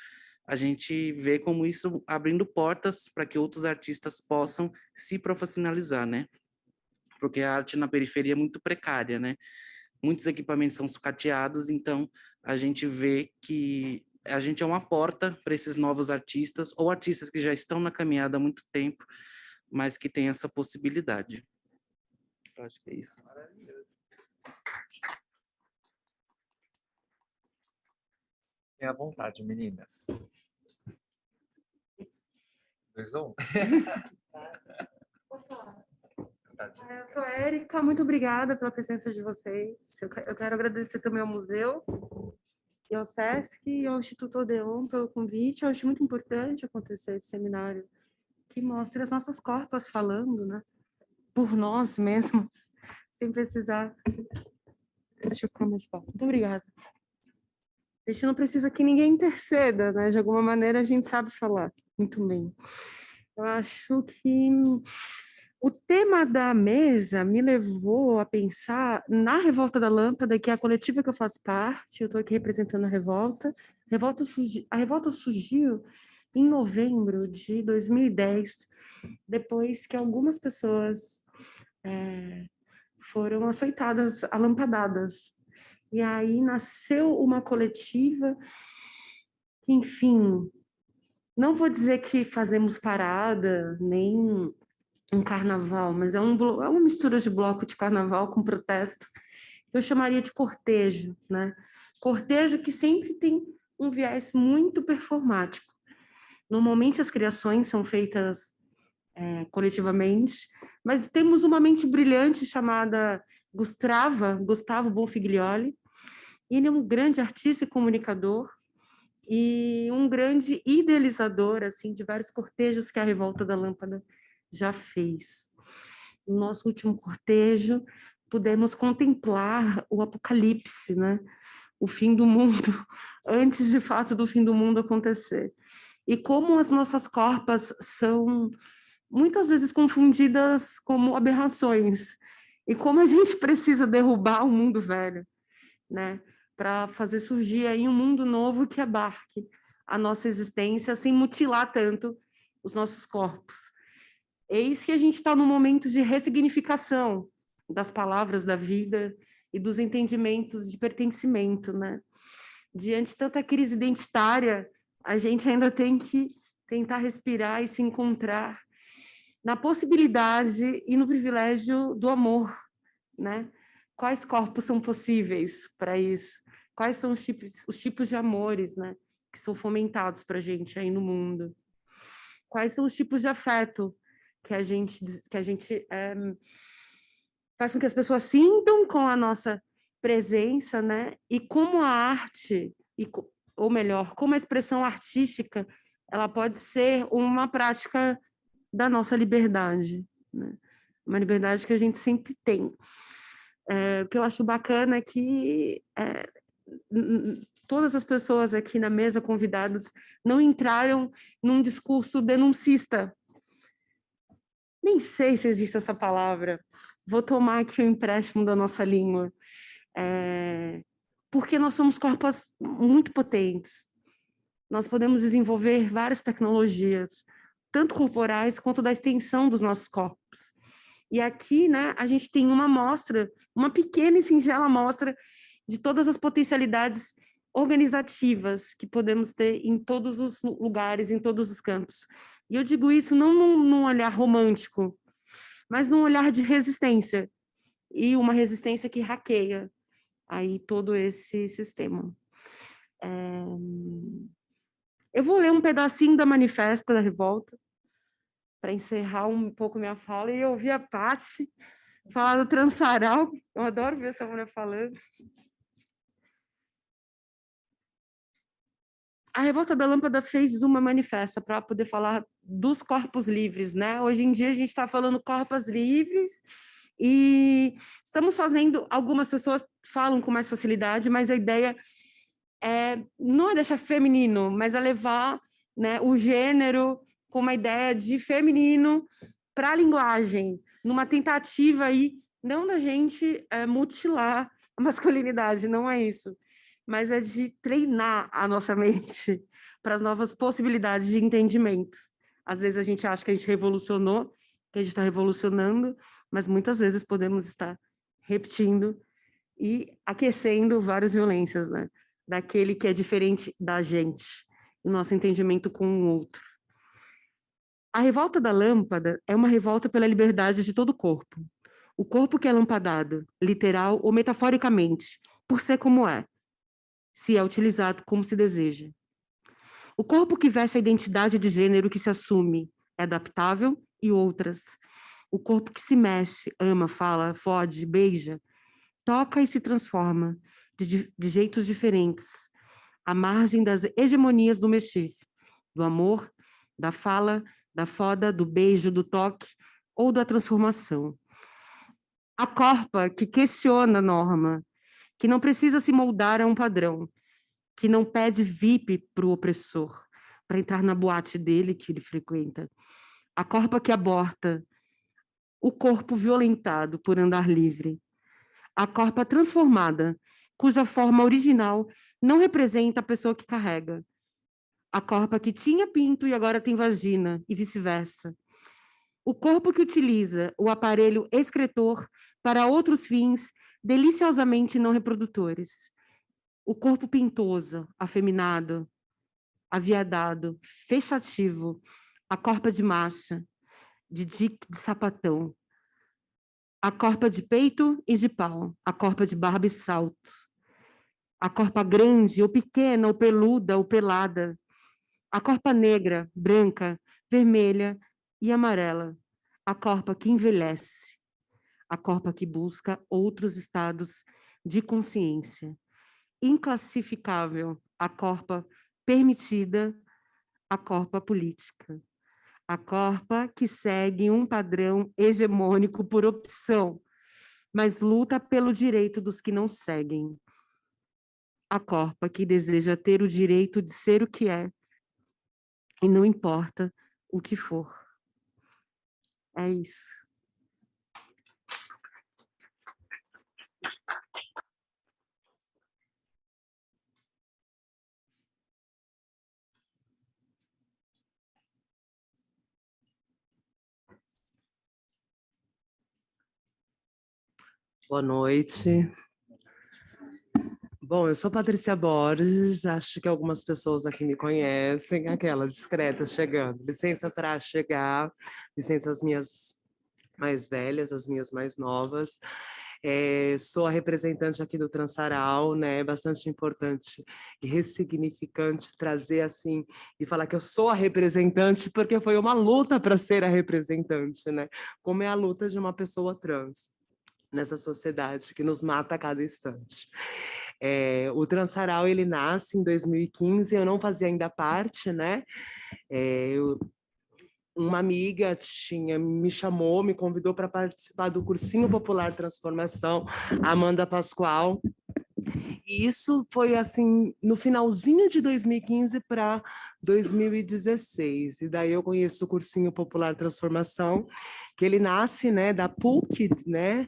a gente vê como isso abrindo portas para que outros artistas possam se profissionalizar, né? Porque a arte na periferia é muito precária, né? Muitos equipamentos são sucateados, então a gente vê que a gente é uma porta para esses novos artistas ou artistas que já estão na caminhada há muito tempo, mas que têm essa possibilidade. Eu acho que é isso. Tenha à vontade, meninas. 2 ou 1? Eu sou a Érica, muito obrigada pela presença de vocês. Eu quero agradecer também ao museu, e ao SESC e ao Instituto Odeon pelo convite. Eu acho muito importante acontecer esse seminário que mostre as nossas corpas falando, né? Por nós mesmos, sem precisar... Deixa eu ficar mais perto. Muito obrigada. A gente não precisa que ninguém interceda, né? De alguma maneira a gente sabe falar muito bem. Eu acho que o tema da mesa me levou a pensar na Revolta da Lâmpada, que é a coletiva que eu faço parte. Eu estou aqui representando a Revolta. A Revolta surgiu em novembro de 2010, depois que algumas pessoas foram açoitadas, alampadadas. E aí nasceu uma coletiva que, enfim, não vou dizer que fazemos parada, nem um carnaval, mas é uma mistura de bloco de carnaval com protesto. Eu chamaria de cortejo, né? Cortejo que sempre tem um viés muito performático. Normalmente as criações são feitas coletivamente, mas temos uma mente brilhante chamada Gustavo Bonfiglioli. Ele é um grande artista e comunicador e um grande idealizador assim de vários cortejos que a Revolta da Lâmpada já fez. No nosso último cortejo, pudemos contemplar o apocalipse, né? O fim do mundo, antes de fato do fim do mundo acontecer. E como as nossas corpas são muitas vezes confundidas como aberrações, e como a gente precisa derrubar o mundo velho, né? Para fazer surgir aí um mundo novo que abarque a nossa existência sem mutilar tanto os nossos corpos. Eis que a gente está num momento de ressignificação das palavras da vida e dos entendimentos de pertencimento, né? Diante de tanta crise identitária, a gente ainda tem que tentar respirar e se encontrar na possibilidade e no privilégio do amor, né? Quais corpos são possíveis para isso? Quais são os tipos de amores, né, que são fomentados para a gente aí no mundo? Quais são os tipos de afeto que a gente faz com que as pessoas sintam com a nossa presença, né? E como a arte, ou melhor, como a expressão artística, ela pode ser uma prática da nossa liberdade, né? Uma liberdade que a gente sempre tem. O que eu acho bacana é que todas as pessoas aqui na mesa convidadas não entraram num discurso denuncista. Nem sei se existe essa palavra. Vou tomar aqui o empréstimo da nossa língua. Porque nós somos corpos muito potentes. Nós podemos desenvolver várias tecnologias, tanto corporais quanto da extensão dos nossos corpos. E aqui, né, a gente tem uma amostra, uma pequena e singela amostra de todas as potencialidades organizativas que podemos ter em todos os lugares, em todos os cantos. E eu digo isso não num olhar romântico, mas num olhar de resistência, e uma resistência que hackeia aí todo esse sistema. Eu vou ler um pedacinho da Manifesta da Revolta, para encerrar um pouco minha fala, e ouvir a Paty falar do trançaral. Eu adoro ver essa mulher falando. A Revolta da Lâmpada fez uma manifesta para poder falar dos corpos livres, né? Hoje em dia a gente está falando corpos livres e estamos fazendo, algumas pessoas falam com mais facilidade, mas a ideia não é deixar feminino, mas é levar, né, o gênero com uma ideia de feminino para a linguagem, numa tentativa aí, não da gente mutilar a masculinidade, não é isso, mas é de treinar a nossa mente para as novas possibilidades de entendimento. Às vezes a gente acha que a gente revolucionou, que a gente está revolucionando, mas muitas vezes podemos estar repetindo e aquecendo várias violências, né? Daquele que é diferente da gente, o nosso entendimento com o outro. A revolta da lâmpada é uma revolta pela liberdade de todo o corpo. O corpo que é lampadado, literal ou metaforicamente, por ser como é, se é utilizado como se deseja. O corpo que veste a identidade de gênero que se assume, é adaptável, e outras. O corpo que se mexe, ama, fala, fode, beija, toca e se transforma, de jeitos diferentes, à margem das hegemonias do mexer, do amor, da fala, da foda, do beijo, do toque ou da transformação. A corpa que questiona a norma, que não precisa se moldar a um padrão, que não pede VIP para o opressor, para entrar na boate dele que ele frequenta. A corpa que aborta, o corpo violentado por andar livre. A corpa transformada, cuja forma original não representa a pessoa que carrega. A corpa que tinha pinto e agora tem vagina, e vice-versa. O corpo que utiliza o aparelho excretor para outros fins deliciosamente não reprodutores. O corpo pintoso, afeminado, aviadado, fechativo, a corpa de macha, de dique de sapatão. A corpa de peito e de pau, a corpa de barba e salto. A corpa grande ou pequena ou peluda ou pelada. A corpa negra, branca, vermelha e amarela. A corpa que envelhece. A corpa que busca outros estados de consciência. Inclassificável, a corpa permitida, a corpa política. A corpa que segue um padrão hegemônico por opção, mas luta pelo direito dos que não seguem. A corpa que deseja ter o direito de ser o que é, e não importa o que for. É isso. Boa noite. Bom, eu sou Patrícia Borges, acho que algumas pessoas aqui me conhecem, aquela discreta chegando. Licença para chegar, licença as minhas mais velhas, as minhas mais novas. Sou a representante aqui do Trançaral, né? É bastante importante e ressignificante trazer assim e falar que eu sou a representante, porque foi uma luta para ser a representante, né? Como é a luta de uma pessoa trans nessa sociedade que nos mata a cada instante. O Trançaral, ele nasce em 2015, eu não fazia ainda parte, né? Uma amiga me chamou, me convidou para participar do Cursinho Popular Transformação, Amanda Pascoal, e isso foi assim no finalzinho de 2015 para 2016, e daí eu conheço o Cursinho Popular Transformação, que ele nasce, né, da PUC, né,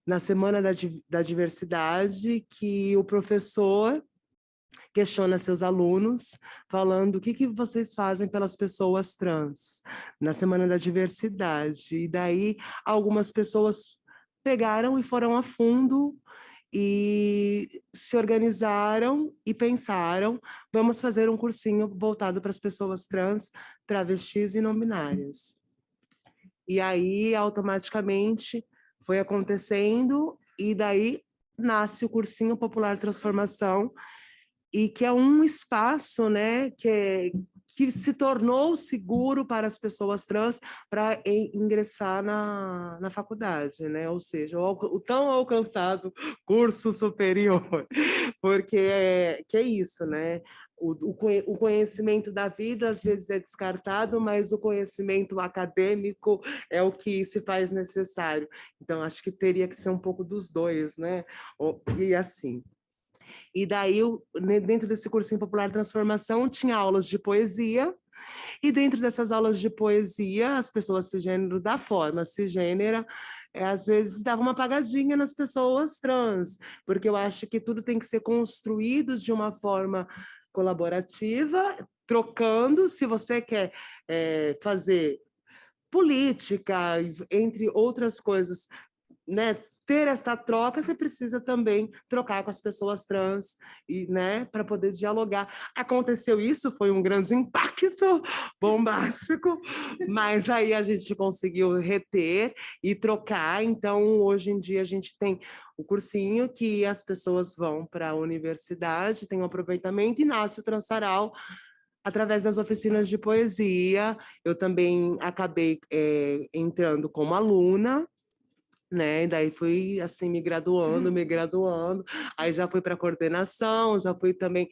na Semana da Diversidade, que o professor questiona seus alunos, falando o que vocês fazem pelas pessoas trans, na Semana da Diversidade. E daí algumas pessoas pegaram e foram a fundo e se organizaram e pensaram, vamos fazer um cursinho voltado para as pessoas trans, travestis e não binárias. E aí, automaticamente, foi acontecendo, e daí nasce o Cursinho Popular Transformação, e que é um espaço, né, que se tornou seguro para as pessoas trans para ingressar na faculdade, né? Ou seja, o tão alcançado curso superior, porque que é isso, né? O conhecimento da vida às vezes é descartado, mas o conhecimento acadêmico é o que se faz necessário. Então, acho que teria que ser um pouco dos dois, né? E assim. E daí, dentro desse cursinho Popular Transformação, tinha aulas de poesia, e dentro dessas aulas de poesia, as pessoas cisgênero, da forma cisgênera, às vezes dava uma apagadinha nas pessoas trans, porque eu acho que tudo tem que ser construído de uma forma colaborativa, trocando, se você quer fazer política, entre outras coisas, né? Ter esta troca, você precisa também trocar com as pessoas trans, e, né, para poder dialogar. Aconteceu isso, foi um grande impacto bombástico, mas aí a gente conseguiu reter e trocar. Então, hoje em dia, a gente tem o cursinho que as pessoas vão para a universidade, tem um aproveitamento e nasce o Transaral através das oficinas de poesia. Eu também acabei entrando como aluna, né? E daí fui assim me graduando, aí já fui para coordenação, já fui também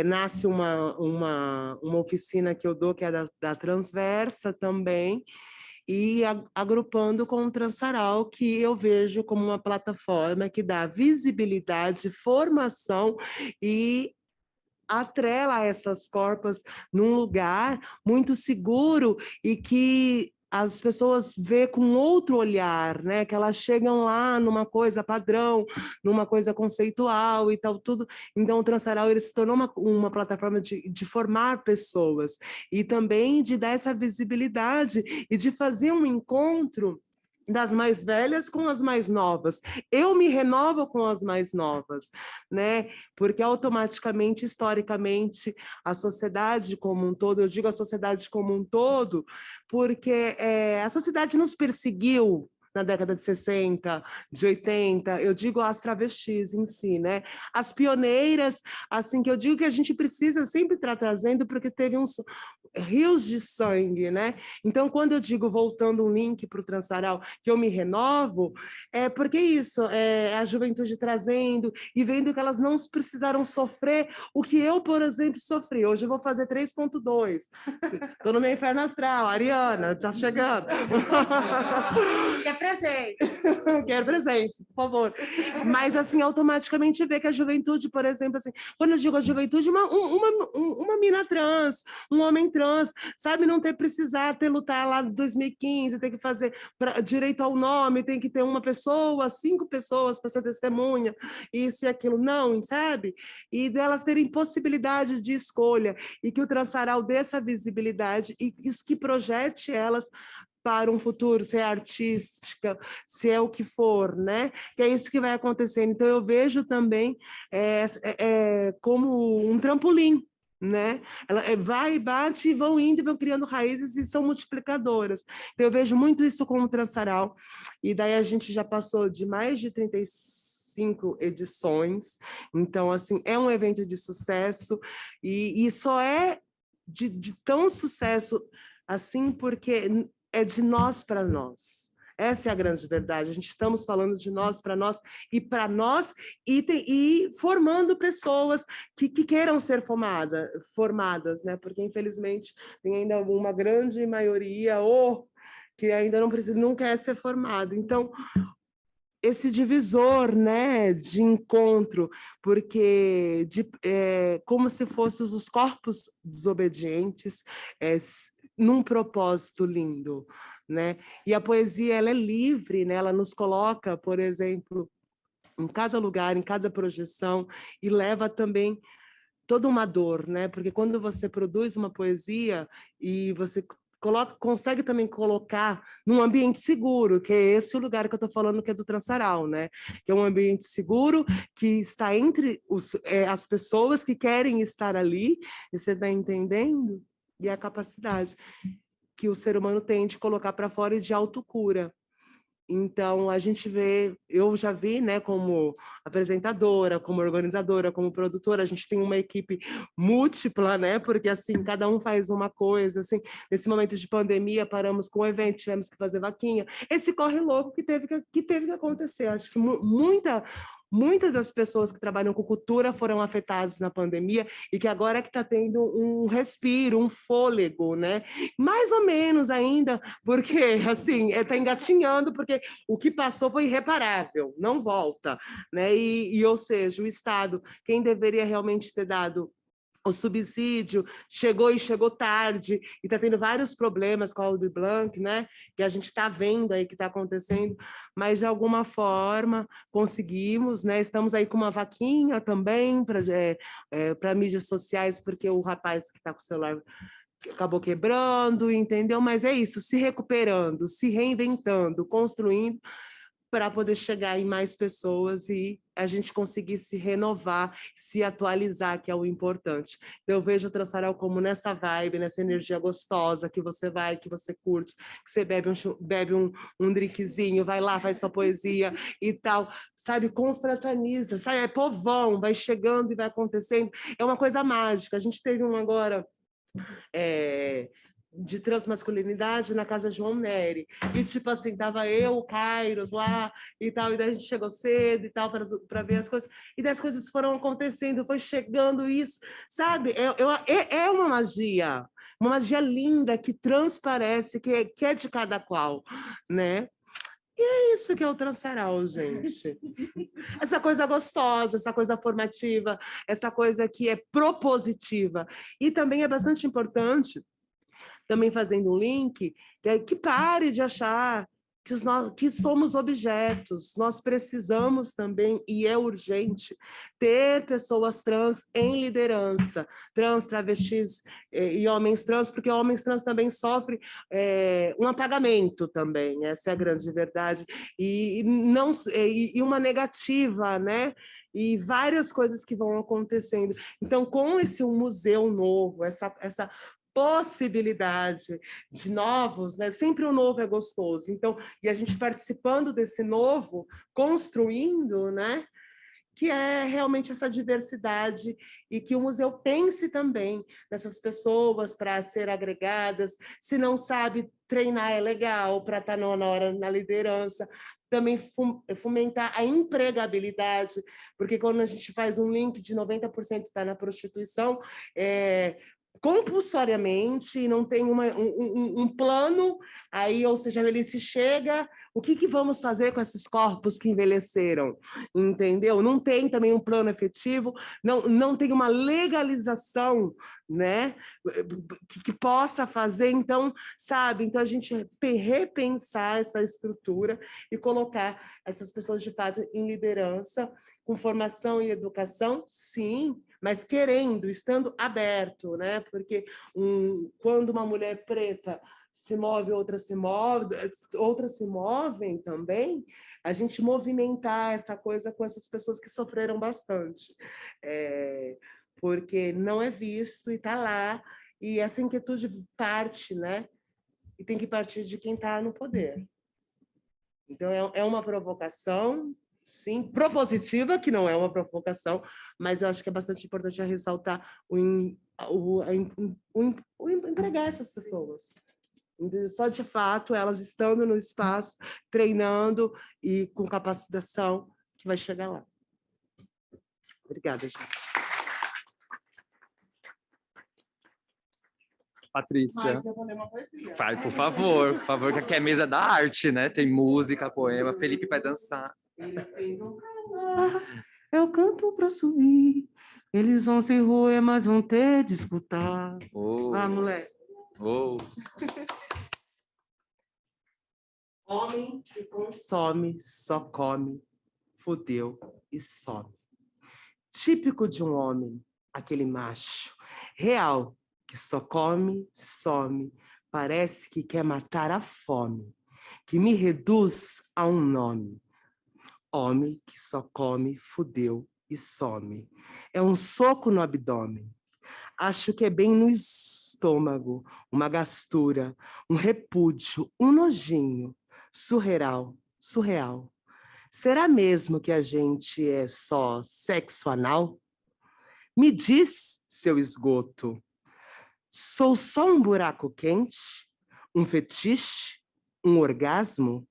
nasce uma oficina que eu dou, que é da Transversa também, e agrupando com o Transaral, que eu vejo como uma plataforma que dá visibilidade, formação e atrela essas corpas num lugar muito seguro e que as pessoas vê com outro olhar, né? Que elas chegam lá numa coisa padrão, numa coisa conceitual e tal, tudo. Então, o Transaral ele se tornou uma plataforma de formar pessoas e também de dar essa visibilidade e de fazer um encontro das mais velhas com as mais novas. Eu me renovo com as mais novas, né? Porque automaticamente, historicamente, a sociedade como um todo, eu digo a sociedade como um todo, porque a sociedade nos perseguiu na década de 60, de 80, eu digo as travestis em si, né? As pioneiras, assim, que eu digo que a gente precisa sempre estar trazendo, porque teve uns rios de sangue, né? Então, quando eu digo, voltando um link para o Transaral, que eu me renovo, é porque isso, é a juventude trazendo e vendo que elas não precisaram sofrer o que eu, por exemplo, sofri. Hoje eu vou fazer 3.2. Estou no meu inferno astral, Ariana, tá chegando. Quer presente? Quero presente, por favor. Mas, assim, automaticamente vê que a juventude, por exemplo, assim, quando eu digo a juventude, uma mina trans, um homem trans, sabe, não ter precisar ter lutar lá em 2015, ter que fazer direito ao nome, tem que ter uma pessoa, 5 pessoas para ser testemunha, isso e aquilo, não, sabe? E delas terem possibilidade de escolha, e que o Transaral dê essa visibilidade e isso que projete elas para um futuro, se é artística, se é o que for, né? Que é isso que vai acontecendo. Então, eu vejo também como um trampolim, né? Ela vai, bate, e vão indo, e vão criando raízes e são multiplicadoras. Então, eu vejo muito isso com o Transaral, e daí a gente já passou de mais de 35 edições, então, assim, é um evento de sucesso, e só é de tão sucesso assim, porque é de nós para nós. Essa é a grande verdade. A gente estamos falando de nós para nós, e formando pessoas que queiram ser formadas, né? Porque, infelizmente, tem ainda uma grande maioria que ainda não quer ser formado. Então, esse divisor, né, de encontro, porque como se fossem os corpos desobedientes, num propósito lindo, né? E a poesia, ela é livre, né? Ela nos coloca, por exemplo, em cada lugar, em cada projeção, e leva também toda uma dor, né? Porque quando você produz uma poesia e você consegue também colocar num ambiente seguro, que é esse o lugar que eu estou falando, que é do Transaral, né? Que é um ambiente seguro que está entre as pessoas que querem estar ali, e você está entendendo? E a capacidade que o ser humano tem de colocar para fora e de autocura. Então, a gente vê, eu já vi, né, como apresentadora, como organizadora, como produtora, a gente tem uma equipe múltipla, né, porque, assim, cada um faz uma coisa, assim, nesse momento de pandemia, paramos com o evento, tivemos que fazer vaquinha, esse corre louco que teve que acontecer, acho que muitas das pessoas que trabalham com cultura foram afetadas na pandemia e que agora é que está tendo um respiro, um fôlego, né? Mais ou menos ainda, porque, assim, está engatinhando, porque o que passou foi irreparável, não volta, né? Ou seja, o Estado, quem deveria realmente ter dado o subsídio, chegou tarde, e está tendo vários problemas com a Aldir Blanc, né? Que a gente está vendo aí que está acontecendo, mas de alguma forma conseguimos, né? Estamos aí com uma vaquinha também para mídias sociais, porque o rapaz que está com o celular acabou quebrando, entendeu? Mas é isso, se recuperando, se reinventando, construindo, para poder chegar em mais pessoas e a gente conseguir se renovar, se atualizar, que é o importante. Então, eu vejo o Transaral como nessa vibe, nessa energia gostosa, que você vai, que você curte, que você bebe um drinkzinho, vai lá, faz sua poesia e tal, sabe? Confraterniza, sabe? É povão, vai chegando e vai acontecendo. É uma coisa mágica. A gente teve um agora... de transmasculinidade na casa João Nery. E, tipo assim, tava eu, o Kairos lá e tal, e daí a gente chegou cedo e tal para ver as coisas. E daí as coisas foram acontecendo, foi chegando isso, sabe? É uma magia linda que transparece, que é de cada qual, né? E é isso que é o Transaral, gente. Essa coisa gostosa, essa coisa formativa, essa coisa que é propositiva. E também é bastante importante, também fazendo um link, que pare de achar que somos objetos. Nós precisamos também, e é urgente, ter pessoas trans em liderança, trans, travestis e homens trans, porque homens trans também sofrem um apagamento também, essa é a grande verdade, e uma negativa, né? E várias coisas que vão acontecendo. Então, com esse museu novo, essa possibilidade de novos, né? Sempre o novo é gostoso. Então, e a gente participando desse novo, construindo, né? Que é realmente essa diversidade e que o museu pense também nessas pessoas para ser agregadas. Se não sabe treinar, é legal para estar na hora na liderança. Também fomentar a empregabilidade, porque quando a gente faz um link de 90% está na prostituição, compulsoriamente, não tem um plano, aí, ou seja, ele se chega, o que vamos fazer com esses corpos que envelheceram, entendeu? Não tem também um plano efetivo, não tem uma legalização, né, que possa fazer, então, sabe? Então, a gente repensar essa estrutura e colocar essas pessoas, de fato, em liderança, com formação e educação, sim, mas querendo, estando aberto, né? Porque quando uma mulher preta se move, outras se movem também, a gente movimentar essa coisa com essas pessoas que sofreram bastante. Porque não é visto e está lá, e essa inquietude parte, né? E tem que partir de quem está no poder. Então, é uma provocação, sim, propositiva, que não é uma provocação, mas eu acho que é bastante importante ressaltar empregar essas pessoas. Só de fato, elas estando no espaço, treinando e com capacitação, que vai chegar lá. Obrigada, gente. Patrícia. Mas eu vou ler uma poesia. Vai, por favor, que aqui é mesa da arte, né? Tem música, poema, Felipe vai dançar. Eu canto para subir, eles vão se roer, mas vão ter de escutar. Ah, moleque. Homem que consome, só come, fudeu e some. Típico de um homem, aquele macho, real, que só come, some, parece que quer matar a fome, que me reduz a um nome. Homem que só come, fudeu e some. É um soco no abdômen. Acho que é bem no estômago, uma gastura, um repúdio, um nojinho, surreal, surreal. Será mesmo que a gente é só sexo anal? Me diz, seu esgoto, sou só um buraco quente? Um fetiche? Um orgasmo?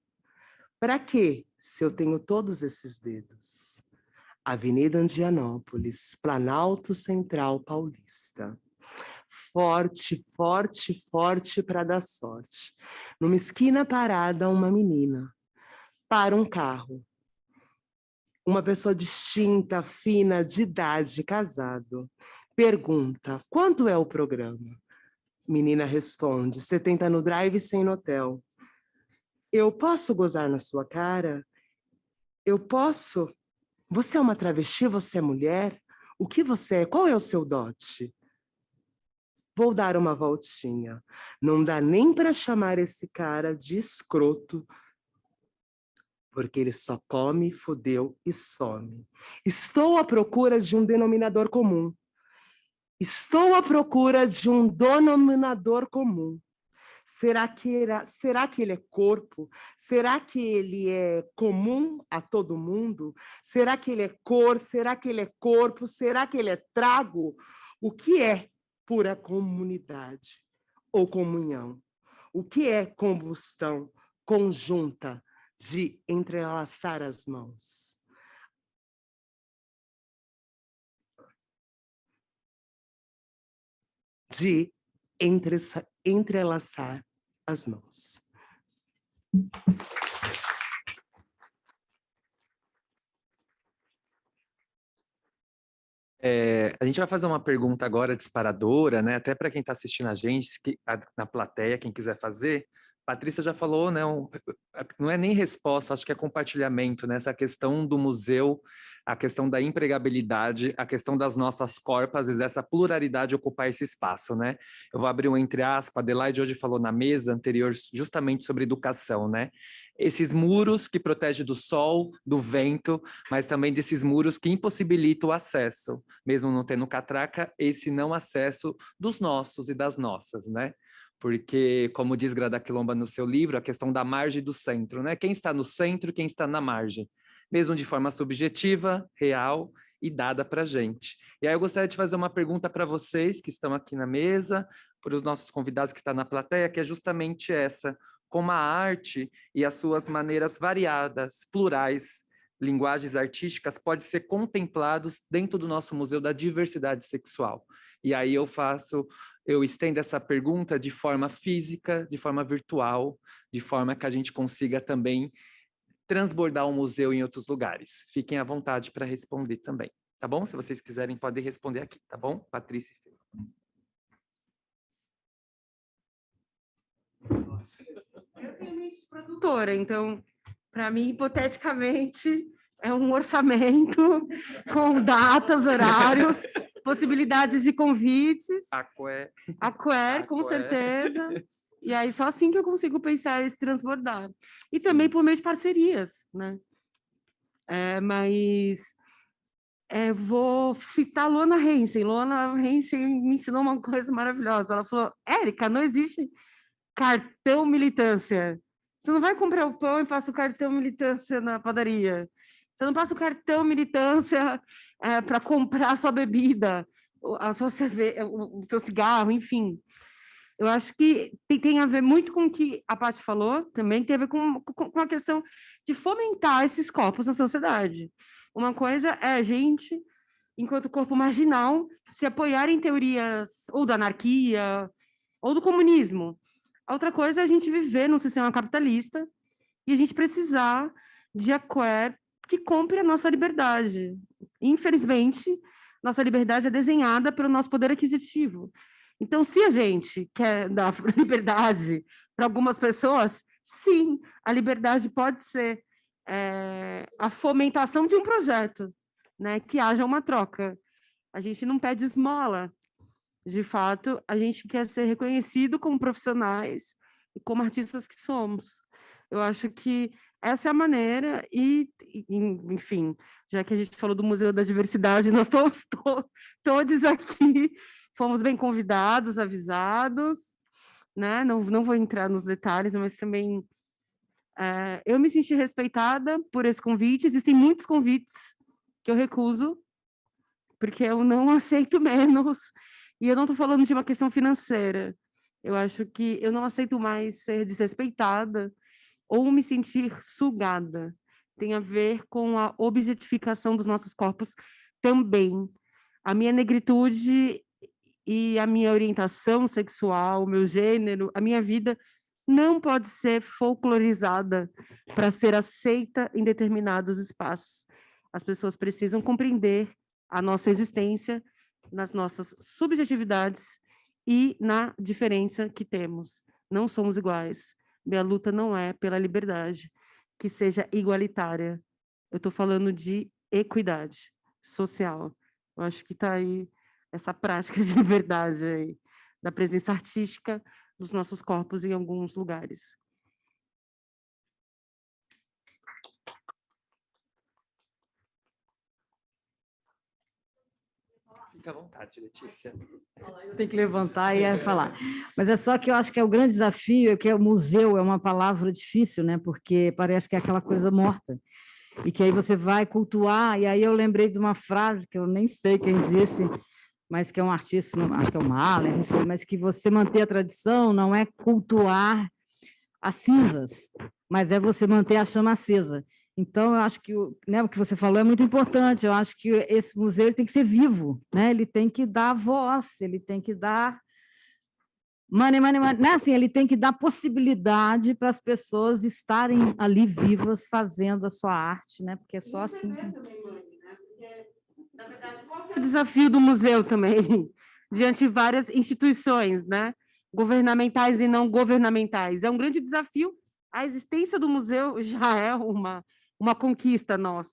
Para quê, se eu tenho todos esses dedos? Avenida Indianópolis, Planalto Central Paulista. Forte, forte, forte para dar sorte. Numa esquina parada, uma menina. Para um carro. Uma pessoa distinta, fina, de idade, casado. Pergunta, quanto é o programa? Menina responde, 70 no drive, 100 no hotel. Eu posso gozar na sua cara? Eu posso? Você é uma travesti? Você é mulher? O que você é? Qual é o seu dote? Vou dar uma voltinha. Não dá nem para chamar esse cara de escroto, porque ele só come, fudeu e some. Estou à procura de um denominador comum. Estou à procura de um denominador comum. Será que ele é corpo? Será que ele é comum a todo mundo? Será que ele é cor? Será que ele é corpo? Será que ele é trago? O que é pura comunidade ou comunhão? O que é combustão conjunta de entrelaçar as mãos? De entrelaçar as mãos. A gente vai fazer uma pergunta agora disparadora, né? Até para quem está assistindo a gente, na plateia, quem quiser fazer. Patrícia já falou, né? Não é nem resposta, acho que é compartilhamento, né? Essa questão do museu, a questão da empregabilidade, a questão das nossas corpas e dessa pluralidade ocupar esse espaço, né? Eu vou abrir um entre aspas, a Adelaide hoje falou na mesa anterior justamente sobre educação, né? Esses muros que protegem do sol, do vento, mas também desses muros que impossibilitam o acesso, mesmo não tendo catraca, esse não acesso dos nossos e das nossas, né? Porque, como diz Grada Quilomba no seu livro, a questão da margem e do centro, né? Quem está no centro e quem está na margem, mesmo de forma subjetiva, real e dada para a gente. E aí eu gostaria de fazer uma pergunta para vocês que estão aqui na mesa, para os nossos convidados que estão na plateia, que é justamente essa, como a arte e as suas maneiras variadas, plurais, linguagens artísticas, pode ser contemplados dentro do nosso Museu da Diversidade Sexual. E aí eu estendo essa pergunta de forma física, de forma virtual, de forma que a gente consiga também transbordar o museu em outros lugares. Fiquem à vontade para responder também, tá bom? Se vocês quiserem, podem responder aqui, tá bom? Patrícia. Eu tenho mente de produtora, então, para mim, hipoteticamente, é um orçamento com datas, horários, possibilidades de convites. Aquer, com certeza. E aí, só assim que eu consigo pensar esse transbordar. E também por meio de parcerias, né? Vou citar Luana Hensen. Luana Hensen me ensinou uma coisa maravilhosa. Ela falou, Érica, não existe cartão militância. Você não vai comprar o pão e passa o cartão militância na padaria. Você não passa o cartão militância para comprar a sua bebida, a sua cerveja, o seu cigarro, enfim. Eu acho que tem a ver muito com o que a Paty falou, também tem a ver com a questão de fomentar esses corpos na sociedade. Uma coisa é a gente, enquanto corpo marginal, se apoiar em teorias ou da anarquia ou do comunismo. A outra coisa é a gente viver num sistema capitalista e a gente precisar de aquer que compre a nossa liberdade. Infelizmente, nossa liberdade é desenhada pelo nosso poder aquisitivo. Então, se a gente quer dar liberdade para algumas pessoas, sim, a liberdade pode ser a fomentação de um projeto, né, que haja uma troca. A gente não pede esmola. De fato, a gente quer ser reconhecido como profissionais e como artistas que somos. Eu acho que essa é a maneira enfim, já que a gente falou do Museu da Diversidade, nós estamos todos aqui, fomos bem convidados, avisados, né? Não vou entrar nos detalhes, mas também Eu me senti respeitada por esse convite. Existem muitos convites que eu recuso, porque eu não aceito menos. E eu não estou falando de uma questão financeira. Eu acho que eu não aceito mais ser desrespeitada ou me sentir sugada. Tem a ver com a objetificação dos nossos corpos também. A minha negritude e a minha orientação sexual, o meu gênero, a minha vida não pode ser folclorizada para ser aceita em determinados espaços. As pessoas precisam compreender a nossa existência nas nossas subjetividades e na diferença que temos. Não somos iguais. Minha luta não é pela liberdade que seja igualitária. Eu estou falando de equidade social. Eu acho que está aí essa prática de liberdade aí, da presença artística dos nossos corpos em alguns lugares. Fica à vontade, Letícia. Tem que levantar e falar. Mas é só que eu acho que é o grande desafio, é que o museu é uma palavra difícil, né? Porque parece que é aquela coisa morta. E que aí você vai cultuar, e aí eu lembrei de uma frase que eu nem sei quem disse, mas que é um artista, acho que é o Mahler, não sei, mas que você manter a tradição não é cultuar as cinzas, mas é você manter a chama acesa. Então, eu acho que o que você falou é muito importante. Eu acho que esse museu ele tem que ser vivo, né? Ele tem que dar voz, ele tem que dar money, money. Não é assim, ele tem que dar possibilidade para as pessoas estarem ali vivas fazendo a sua arte, né? Porque é só assim. Na verdade, qual é o desafio do museu também, diante de várias instituições, né? Governamentais e não governamentais? É um grande desafio. A existência do museu já é uma conquista nossa,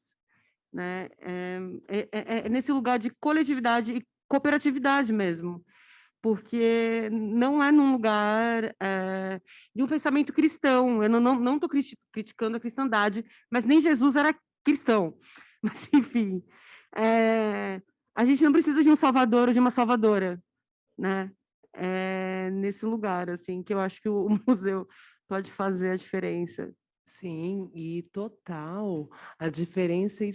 né? É nesse lugar de coletividade e cooperatividade mesmo, porque não é num lugar de um pensamento cristão. Eu não estou criticando a cristandade, mas nem Jesus era cristão. Mas, enfim, a gente não precisa de um salvador ou de uma salvadora, né? Nesse lugar, assim, que eu acho que o museu pode fazer a diferença. Sim, e total. A diferença,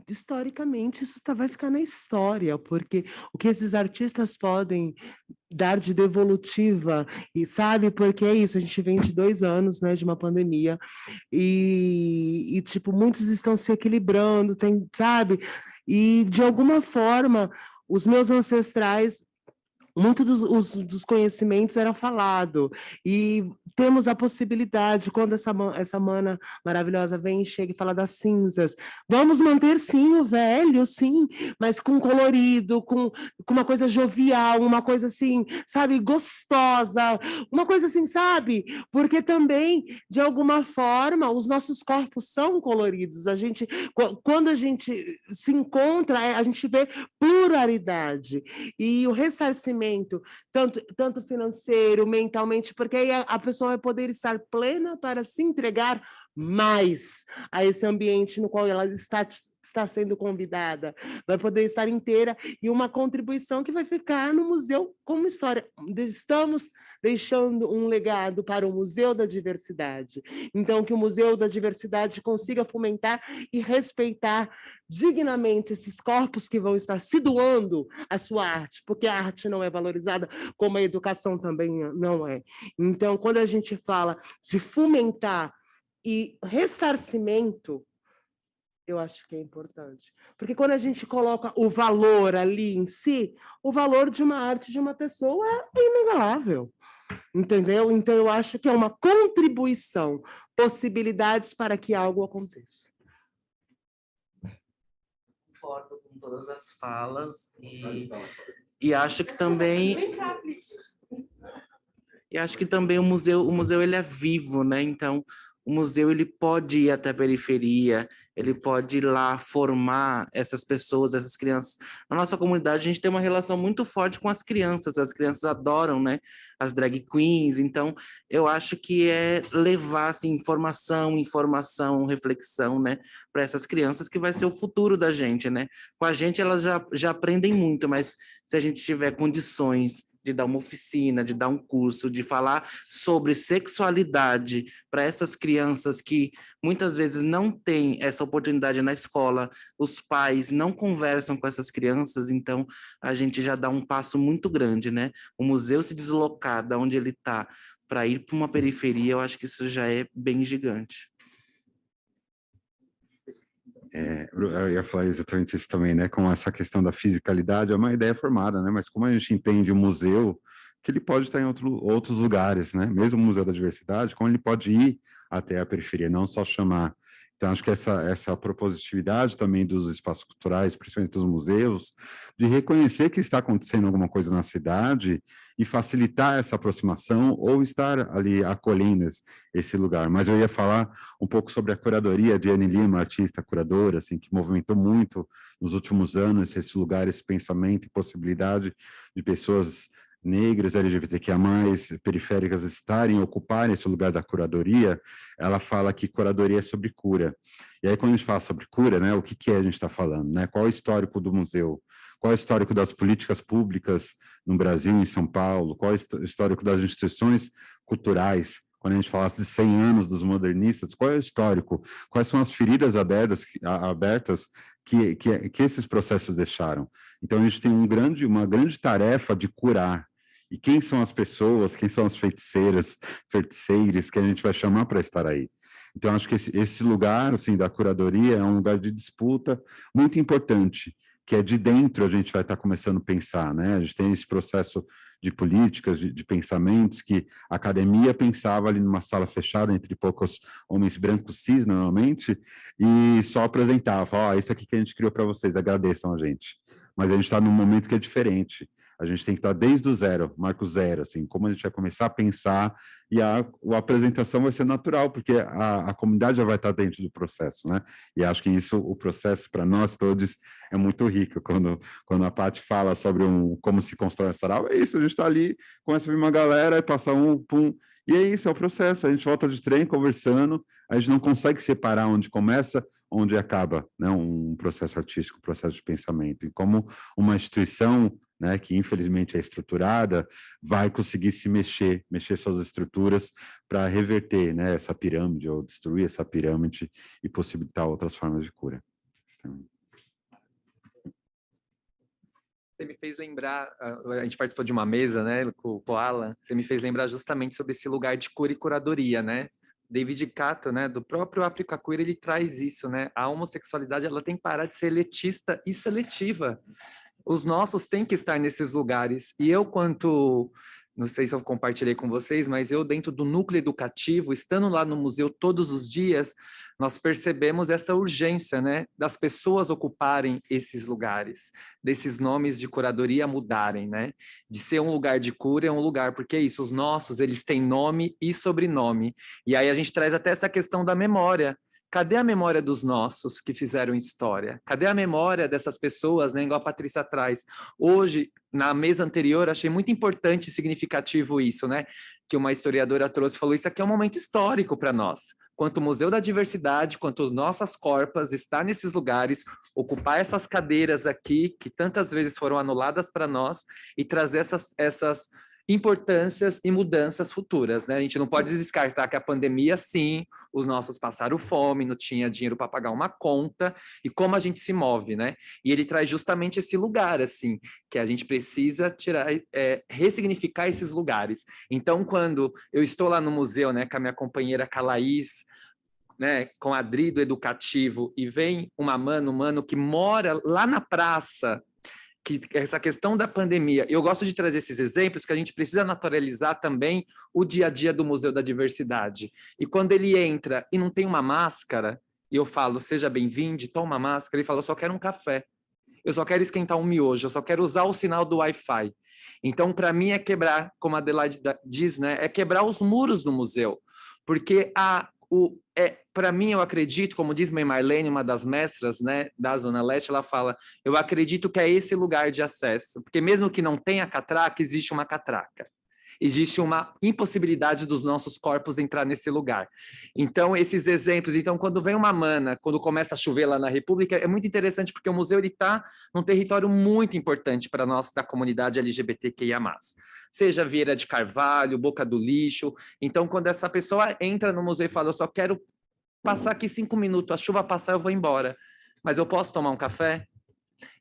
historicamente, isso vai ficar na história, porque o que esses artistas podem dar de devolutiva, e sabe, porque é isso, a gente vem de 2 anos, né, de uma pandemia, e tipo, muitos estão se equilibrando, tem, sabe, e de alguma forma, os meus ancestrais, muito dos conhecimentos era falado, e temos a possibilidade, quando essa mana maravilhosa vem e chega e fala das cinzas, vamos manter sim o velho, sim, mas com colorido, com uma coisa jovial, uma coisa assim, sabe, gostosa, uma coisa assim, sabe, porque também, de alguma forma, os nossos corpos são coloridos, quando a gente se encontra, a gente vê pluralidade, e o ressarcimento, tanto financeiro, mentalmente, porque aí a pessoa vai poder estar plena para se entregar mais a esse ambiente no qual ela está sendo convidada, vai poder estar inteira, e uma contribuição que vai ficar no museu como história. Estamos deixando um legado para o Museu da Diversidade. Então, que o Museu da Diversidade consiga fomentar e respeitar dignamente esses corpos que vão estar se doando à sua arte, porque a arte não é valorizada, como a educação também não é. Então, quando a gente fala de fomentar e ressarcimento, eu acho que é importante. Porque quando a gente coloca o valor ali em si, o valor de uma arte de uma pessoa é inegalável. Entendeu? Então, eu acho que é uma contribuição, possibilidades para que algo aconteça. Concordo com todas as falas e acho que também o museu ele é vivo, né? Então o museu ele pode ir até a periferia, ele pode ir lá formar essas pessoas, essas crianças. Na nossa comunidade a gente tem uma relação muito forte com as crianças adoram, né, as drag queens, então eu acho que é levar assim, informação, reflexão, né, para essas crianças que vai ser o futuro da gente, né? Com a gente elas já aprendem muito, mas se a gente tiver condições de dar uma oficina, de dar um curso, de falar sobre sexualidade para essas crianças que muitas vezes não têm essa oportunidade na escola, os pais não conversam com essas crianças, então a gente já dá um passo muito grande, né? O museu se deslocar da onde ele está para ir para uma periferia, eu acho que isso já é bem gigante. Eu ia falar exatamente isso também, né? Com essa questão da fisicalidade, é uma ideia formada, né? Mas como a gente entende o museu, que ele pode estar em outros lugares, né? Mesmo o Museu da Diversidade, como ele pode ir até a periferia, não só chamar. Então, acho que essa propositividade também dos espaços culturais, principalmente dos museus, de reconhecer que está acontecendo alguma coisa na cidade e facilitar essa aproximação ou estar ali acolhendo esse lugar. Mas eu ia falar um pouco sobre a curadoria de Anne Lima, artista curadora, assim, que movimentou muito nos últimos anos esse lugar, esse pensamento e possibilidade de pessoas negras, LGBTQIA+, periféricas estarem, ocuparem esse lugar da curadoria. Ela fala que curadoria é sobre cura. E aí, quando a gente fala sobre cura, né, o que a gente está falando? Né? Qual é o histórico do museu? Qual é o histórico das políticas públicas no Brasil, em São Paulo? Qual é o histórico das instituições culturais? Quando a gente fala de 100 anos dos modernistas, qual é o histórico? Quais são as feridas abertas que esses processos deixaram? Então, a gente tem uma grande tarefa de curar. E quem são as pessoas, quem são as feiticeiros que a gente vai chamar para estar aí? Então, acho que esse lugar assim, da curadoria é um lugar de disputa muito importante, que é de dentro a gente vai estar começando a pensar, né? A gente tem esse processo de políticas, de pensamentos, que a academia pensava ali numa sala fechada entre poucos homens brancos cis, normalmente, e só apresentava, falava, isso aqui que a gente criou para vocês, agradeçam a gente. Mas a gente está num momento que é diferente. A gente tem que estar desde o zero, marco zero, assim, como a gente vai começar a pensar, e a apresentação vai ser natural, porque a comunidade já vai estar dentro do processo, né? E acho que isso, o processo, para nós todos, é muito rico. Quando a Paty fala sobre como se constrói um sarau, é isso, a gente está ali, começa a vir uma galera, passa pum, e é isso, é o processo. A gente volta de trem, conversando, a gente não consegue separar onde começa, onde acaba, né? Um processo artístico, um processo de pensamento. E como uma instituição, né, que infelizmente é estruturada, vai conseguir se mexer suas estruturas para reverter, né, essa pirâmide, ou destruir essa pirâmide e possibilitar outras formas de cura. Você me fez lembrar, a gente participou de uma mesa, né, com o Alan, você me fez lembrar justamente sobre esse lugar de cura e curadoria, né? David Kato, né, do próprio África Queer, ele traz isso, né? A homossexualidade, ela tem que parar de ser elitista e seletiva. Os nossos têm que estar nesses lugares. E eu, não sei se eu compartilhei com vocês, mas eu, dentro do núcleo educativo, estando lá no museu todos os dias, nós percebemos essa urgência, né, das pessoas ocuparem esses lugares, desses nomes de curadoria mudarem, né, de ser um lugar de cura, é um lugar, porque é isso, os nossos, eles têm nome e sobrenome. E aí a gente traz até essa questão da memória. Cadê a memória dos nossos que fizeram história? Cadê a memória dessas pessoas, né? Igual a Patrícia traz. Hoje, na mesa anterior, achei muito importante e significativo isso, né? Que uma historiadora trouxe, falou, isso aqui é um momento histórico para nós. Quanto o Museu da Diversidade, quanto nossas corpas estar nesses lugares, ocupar essas cadeiras aqui, que tantas vezes foram anuladas para nós, e trazer essas importâncias e mudanças futuras, né? A gente não pode descartar que a pandemia, sim, os nossos passaram fome, não tinha dinheiro para pagar uma conta, e como a gente se move, né? E ele traz justamente esse lugar, assim, que a gente precisa tirar, ressignificar esses lugares. Então, quando eu estou lá no museu, né, com a minha companheira Calaís, né, com a Adri do Educativo, e vem uma mano que mora lá na praça, que essa questão da pandemia, eu gosto de trazer esses exemplos que a gente precisa naturalizar também o dia a dia do Museu da Diversidade. E quando ele entra e não tem uma máscara, e eu falo, seja bem-vindo, toma uma máscara, ele fala, eu só quero um café, eu só quero esquentar um miojo, eu só quero usar o sinal do Wi-Fi. Então, para mim, é quebrar, como a Adelaide diz, né, é quebrar os muros do museu, porque para mim, eu acredito, como diz Mãe Marlene, uma das mestras, né, da Zona Leste, ela fala, eu acredito que é esse lugar de acesso, porque mesmo que não tenha catraca, existe uma catraca. Existe uma impossibilidade dos nossos corpos entrar nesse lugar. Então, esses exemplos, então, quando vem uma mana, quando começa a chover lá na República, é muito interessante, porque o museu está num território muito importante para nós, da comunidade LGBTQIA+. seja Vieira de Carvalho, Boca do Lixo. Então, quando essa pessoa entra no museu e fala, eu só quero passar aqui 5 minutos, a chuva passar, eu vou embora. Mas eu posso tomar um café?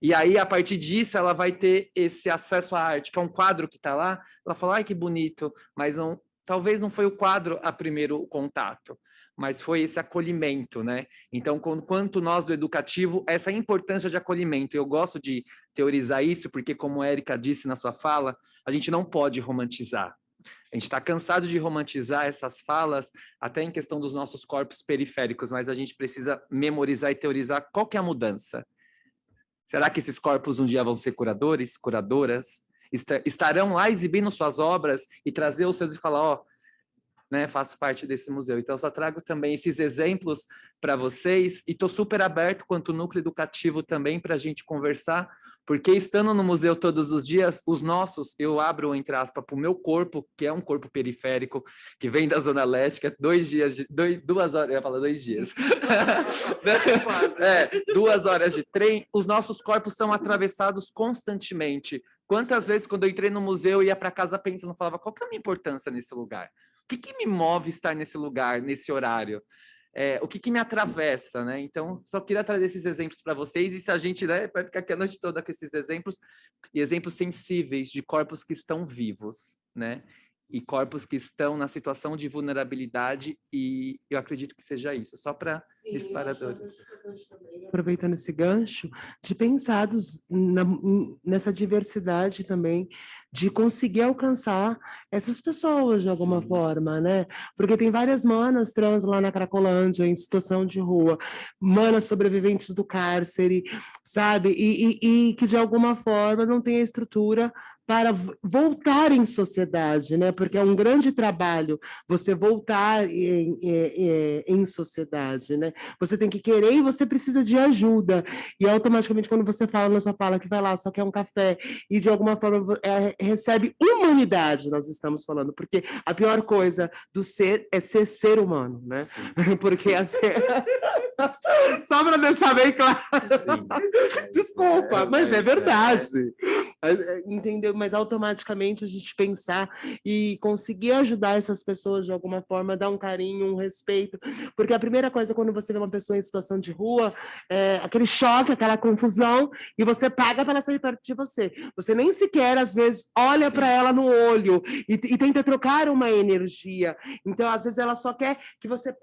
E aí, a partir disso, ela vai ter esse acesso à arte, que é um quadro que está lá. Ela fala, ai, que bonito, mas talvez não foi o quadro a primeiro contato, mas foi esse acolhimento, né? Então, quanto nós do educativo, essa importância de acolhimento. Eu gosto de teorizar isso, porque, como a Érica disse na sua fala, a gente não pode romantizar. A gente está cansado de romantizar essas falas, até em questão dos nossos corpos periféricos, mas a gente precisa memorizar e teorizar qual que é a mudança. Será que esses corpos um dia vão ser curadores, curadoras? Estarão lá exibindo suas obras e trazer os seus e falar, ó, né, faço parte desse museu. Então, eu só trago também esses exemplos para vocês e estou super aberto quanto núcleo educativo também para a gente conversar, porque estando no museu todos os dias, os nossos, eu abro, entre aspas, para o meu corpo, que é um corpo periférico, que vem da Zona Leste, que é 2 horas, eu ia falar 2 dias. 2 horas de trem, os nossos corpos são atravessados constantemente. Quantas vezes, quando eu entrei no museu, eu ia para casa pensando, falava, qual que é a minha importância nesse lugar? O que me move estar nesse lugar, nesse horário? O que me atravessa, né? Então, só queria trazer esses exemplos para vocês, e se a gente, né, vai ficar aqui a noite toda com esses exemplos, e exemplos sensíveis de corpos que estão vivos, né? E corpos que estão na situação de vulnerabilidade, e eu acredito que seja isso, só para disparadores. Aproveitando esse gancho, de pensar nessa diversidade também, de conseguir alcançar essas pessoas de alguma forma, né? Porque tem várias manas trans lá na Cracolândia, em situação de rua, manas sobreviventes do cárcere, sabe? E que de alguma forma não tem a estrutura para voltar em sociedade, né? Porque é um grande trabalho você voltar em sociedade, né? Você tem que querer e você precisa de ajuda. E automaticamente, quando você fala na sua fala que vai lá, só quer um café, e de alguma forma recebe humanidade, nós estamos falando, porque a pior coisa do ser é ser humano, né? Porque só para deixar bem claro. Desculpa, mas é verdade. Entendeu? Mas automaticamente a gente pensar e conseguir ajudar essas pessoas de alguma forma, dar um carinho, um respeito, porque a primeira coisa quando você vê uma pessoa em situação de rua, é aquele choque, aquela confusão, e você paga para ela sair perto de você. Você nem sequer, às vezes, olha para ela no olho e tenta trocar uma energia. Então, às vezes, ela só quer que você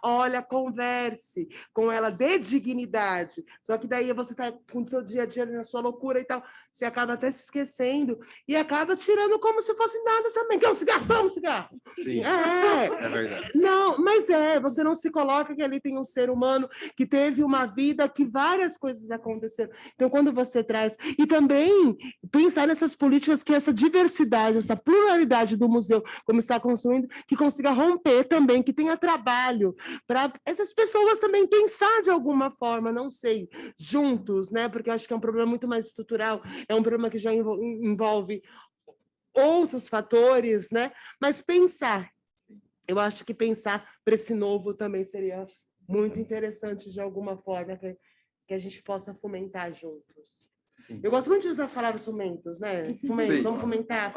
olha, converse com ela, dê dignidade. Só que daí você está com o seu dia a dia na sua loucura e tal, você acaba até se esquecendo e acaba tirando como se fosse nada também. Quer um cigarro? Vamos, cigarro! Sim, é verdade. Não, mas você não se coloca que ali tem um ser humano que teve uma vida, que várias coisas aconteceram. Então, quando você traz... E também pensar nessas políticas que essa diversidade, essa pluralidade do museu, como está construindo, que consiga romper também, que tenha trabalho para essas pessoas também pensar de alguma forma, não sei, juntos, né? Porque eu acho que é um problema muito mais estrutural, é um problema que já envolve outros fatores, né? Mas pensar, eu acho que pensar para esse novo também seria muito interessante de alguma forma que a gente possa fomentar juntos. Sim. Eu gosto muito de usar as palavras fomentos, né? Vamos fomentar.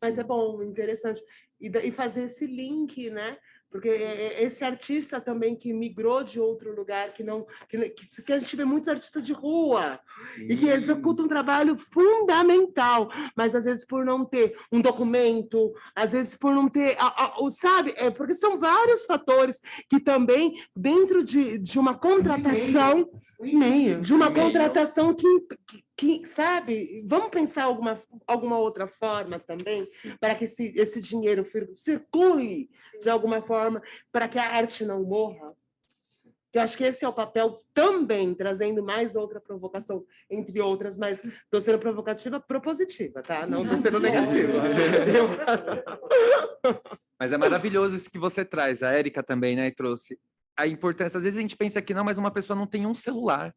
Mas é bom, interessante. E fazer esse link, né? Porque esse artista também que migrou de outro lugar, que a gente vê muitos artistas de rua, e que executam um trabalho fundamental, mas às vezes por não ter um documento, às vezes por não ter, sabe? Porque são vários fatores que também, dentro de uma contratação, contratação que, sabe, vamos pensar alguma outra forma também, para que esse dinheiro circule de alguma forma, para que a arte não morra. Eu acho que esse é o papel também, trazendo mais outra provocação, entre outras, mas estou sendo provocativa, propositiva, tá? Não estou sendo negativa. Mas é maravilhoso isso que você traz, a Érica também, né, trouxe a importância. Às vezes a gente pensa que não, mas uma pessoa não tem um celular,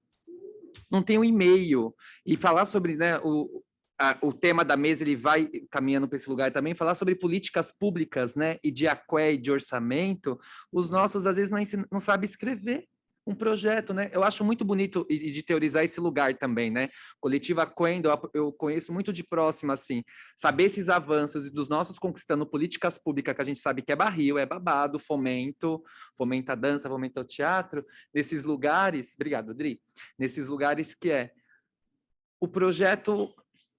não tem um e-mail, e falar sobre, né, o tema da mesa, ele vai caminhando para esse lugar também, falar sobre políticas públicas, né, e de aqué e de orçamento. Os nossos, às vezes, não sabem escrever, um projeto, né? Eu acho muito bonito e de teorizar esse lugar também, né? Coletiva Quendo, eu conheço muito de próximo, assim, saber esses avanços e dos nossos conquistando políticas públicas que a gente sabe que é barril, é babado, fomenta a dança, fomenta o teatro, nesses lugares, obrigado, Adri, nesses lugares que o projeto,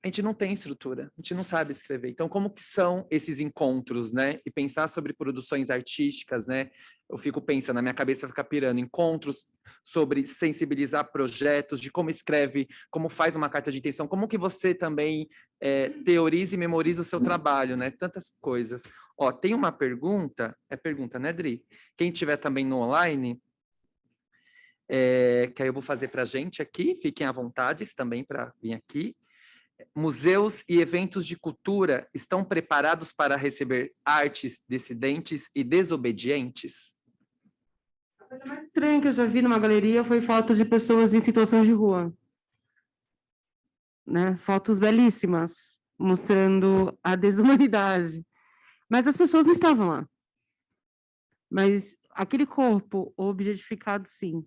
a gente não tem estrutura, a gente não sabe escrever. Então, como que são esses encontros, né? E pensar sobre produções artísticas, né? Eu fico pensando, na minha cabeça fica pirando, encontros sobre sensibilizar projetos, de como escreve, como faz uma carta de intenção, como que você também teoriza e memoriza o seu trabalho, né? Tantas coisas. Ó, tem uma pergunta, né, Dri? Quem tiver também no online, que aí eu vou fazer para a gente aqui, fiquem à vontade também para vir aqui. Museus e eventos de cultura estão preparados para receber artes dissidentes e desobedientes? A coisa mais estranha que eu já vi numa galeria foi fotos de pessoas em situações de rua. Né? Fotos belíssimas, mostrando a desumanidade. Mas as pessoas não estavam lá. Mas aquele corpo objetificado, sim.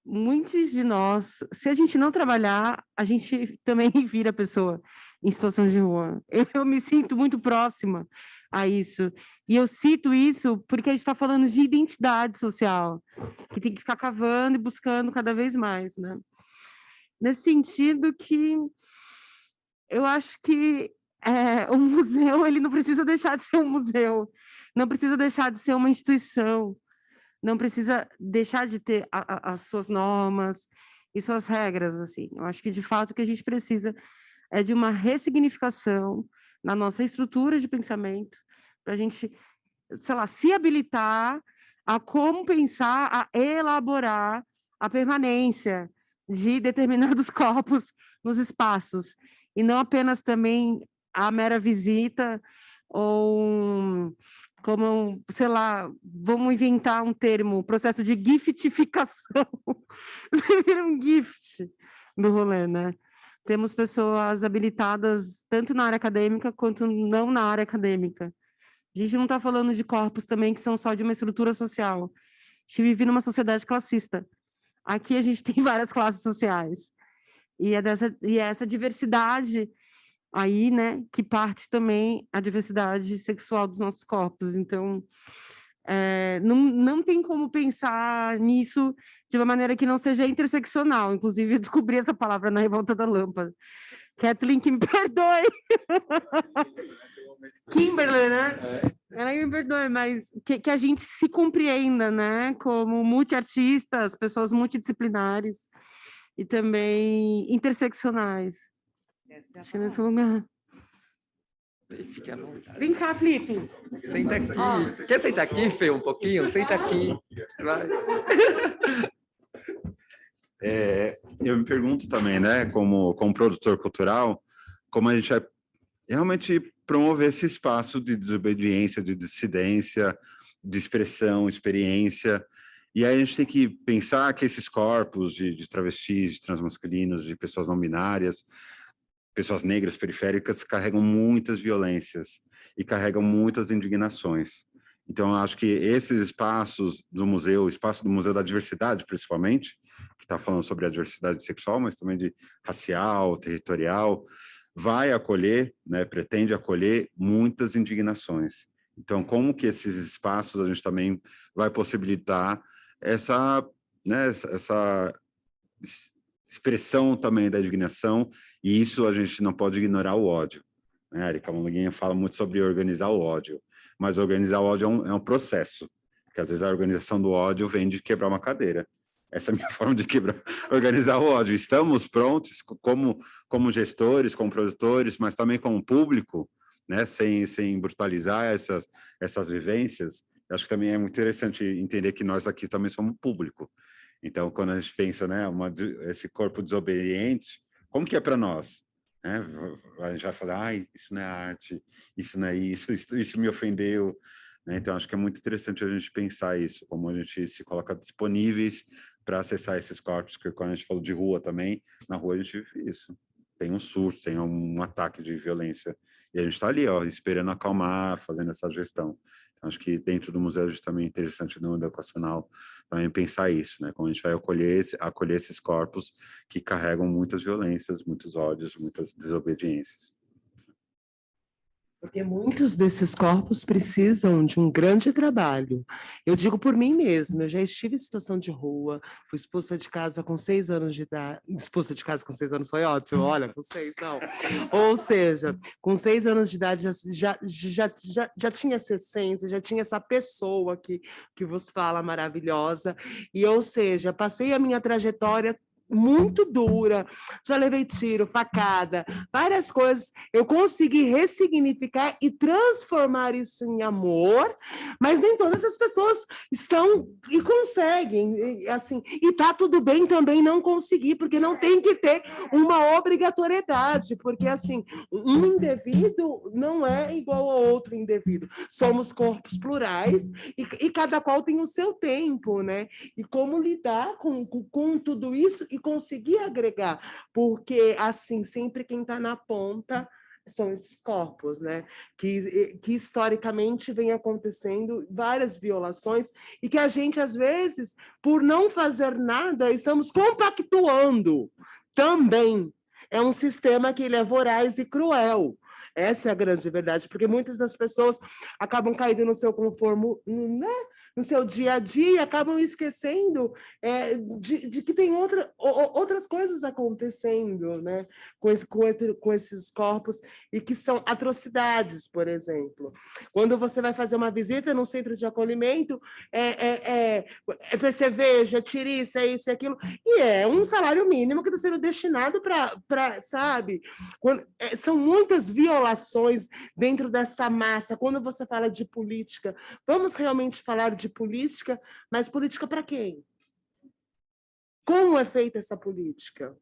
Muitos de nós, se a gente não trabalhar, a gente também vira pessoa em situação de rua. Eu me sinto muito próxima a isso. E eu cito isso porque a gente está falando de identidade social, que tem que ficar cavando e buscando cada vez mais, né? Nesse sentido que eu acho que o museu ele não precisa deixar de ser um museu, não precisa deixar de ser uma instituição, não precisa deixar de ter as suas normas e suas regras, assim. Eu acho que, de fato, o que a gente precisa é de uma ressignificação na nossa estrutura de pensamento, para a gente, sei lá, se habilitar a como pensar, a elaborar a permanência de determinados corpos nos espaços, e não apenas também a mera visita ou como, sei lá, vamos inventar um termo, processo de giftificação. Você vira um gift do rolê, né? Temos pessoas habilitadas tanto na área acadêmica quanto não na área acadêmica. A gente não está falando de corpos também que são só de uma estrutura social. A gente vive numa sociedade classista. Aqui a gente tem várias classes sociais. E é essa diversidade aí, né, que parte também a diversidade sexual dos nossos corpos. Então, não tem como pensar nisso de uma maneira que não seja interseccional. Inclusive, eu descobri essa palavra na Revolta da Lâmpada. Kathleen, que me perdoe. Kimberly, né? Ela me perdoe, mas que a gente se compreenda, né, como multiartistas, pessoas multidisciplinares e também interseccionais. Acho que nesse lugar. Fique à vontade. Vem cá, Felipe. Senta aqui. Quer sentar aqui, Fê, um pouquinho? Senta aqui. Vai. Eu me pergunto também, né, como produtor cultural, como a gente vai realmente promover esse espaço de desobediência, de dissidência, de expressão, experiência. E aí a gente tem que pensar que esses corpos de travestis, de transmasculinos, de pessoas não binárias, pessoas negras periféricas, carregam muitas violências e carregam muitas indignações. Então, eu acho que esses espaços do museu, o espaço do Museu da Diversidade, principalmente, que está falando sobre a diversidade sexual, mas também de racial, territorial, vai acolher, né, pretende acolher muitas indignações. Então, como que esses espaços a gente também vai possibilitar essa expressão também da indignação, e isso a gente não pode ignorar o ódio. Né? A Erika Monguinha fala muito sobre organizar o ódio, mas organizar o ódio é um processo, porque às vezes a organização do ódio vem de quebrar uma cadeira. Essa é a minha forma de organizar o ódio. Estamos prontos como gestores, como produtores, mas também como público, né? sem brutalizar essas vivências. Eu acho que também é muito interessante entender que nós aqui também somos público. Então, quando a gente pensa, né, esse corpo desobediente, como que é para nós? Né? A gente vai falar, isso não é arte, isso não é isso me ofendeu. Né? Então, acho que é muito interessante a gente pensar isso, como a gente se coloca disponíveis para acessar esses corpos, porque quando a gente falou de rua também, na rua a gente vive isso. Tem um surto, tem um ataque de violência E a gente está ali, ó, esperando acalmar, fazendo essa gestão. Então, acho que dentro do museu a gente também é interessante no educacional também pensar isso, né? Como a gente vai acolher esses corpos que carregam muitas violências, muitos ódios, muitas desobediências. Porque muitos desses corpos precisam de um grande trabalho. Eu digo por mim mesma, eu já estive em situação de rua, fui expulsa de casa com 6 anos de idade. Expulsa de casa com 6 anos foi ótimo, olha, com 6 não. Ou seja, com 6 anos de idade já tinha essa essência, já tinha essa pessoa que vos fala maravilhosa. E, ou seja, passei a minha trajetória muito dura, já levei tiro, facada, várias coisas. Eu consegui ressignificar e transformar isso em amor, mas nem todas as pessoas estão e conseguem, e, assim, e tá tudo bem também não conseguir, porque não tem que ter uma obrigatoriedade, porque assim, um indivíduo não é igual ao outro indivíduo. Somos corpos plurais e cada qual tem o seu tempo, né? E como lidar com tudo isso e conseguir agregar, porque, assim, sempre quem está na ponta são esses corpos, né? Que historicamente vem acontecendo várias violações e que a gente, às vezes, por não fazer nada, estamos compactuando também. É um sistema que ele é voraz e cruel. Essa é a grande verdade, porque muitas das pessoas acabam caindo no seu conformo, né? No seu dia a dia, acabam esquecendo de que tem outras coisas acontecendo, né? Com esses corpos, e que são atrocidades, por exemplo. Quando você vai fazer uma visita num centro de acolhimento, é percevejo, é tiriça, é isso e aquilo, e é um salário mínimo que está sendo destinado para, sabe? São muitas violações dentro dessa massa. Quando você fala de política, vamos realmente falar de política, mas política para quem? Como é feita essa política?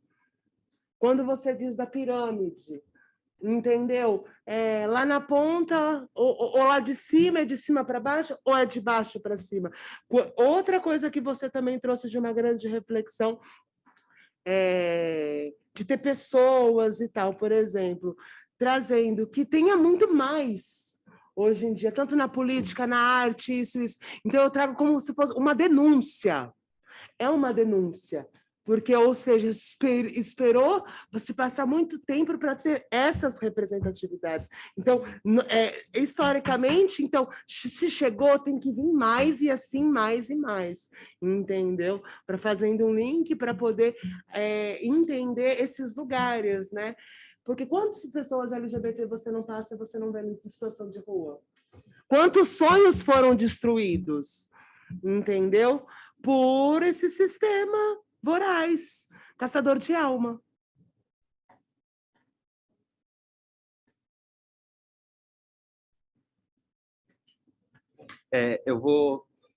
Quando você diz da pirâmide, entendeu? Lá na ponta, ou lá de cima, é de cima para baixo, ou é de baixo para cima? Outra coisa que você também trouxe de uma grande reflexão de ter pessoas e tal, por exemplo, trazendo que tenha muito mais hoje em dia, tanto na política, na arte, isso. Então, eu trago como se fosse uma denúncia. É uma denúncia. Porque, ou seja, esperou você passar muito tempo para ter essas representatividades. Então, historicamente, então, se chegou, tem que vir mais e assim, mais e mais, entendeu? Para fazendo um link para poder entender esses lugares, né? Porque quantas pessoas LGBT você não passa, você não vê em situação de rua? Quantos sonhos foram destruídos, entendeu? Por esse sistema voraz, caçador de alma.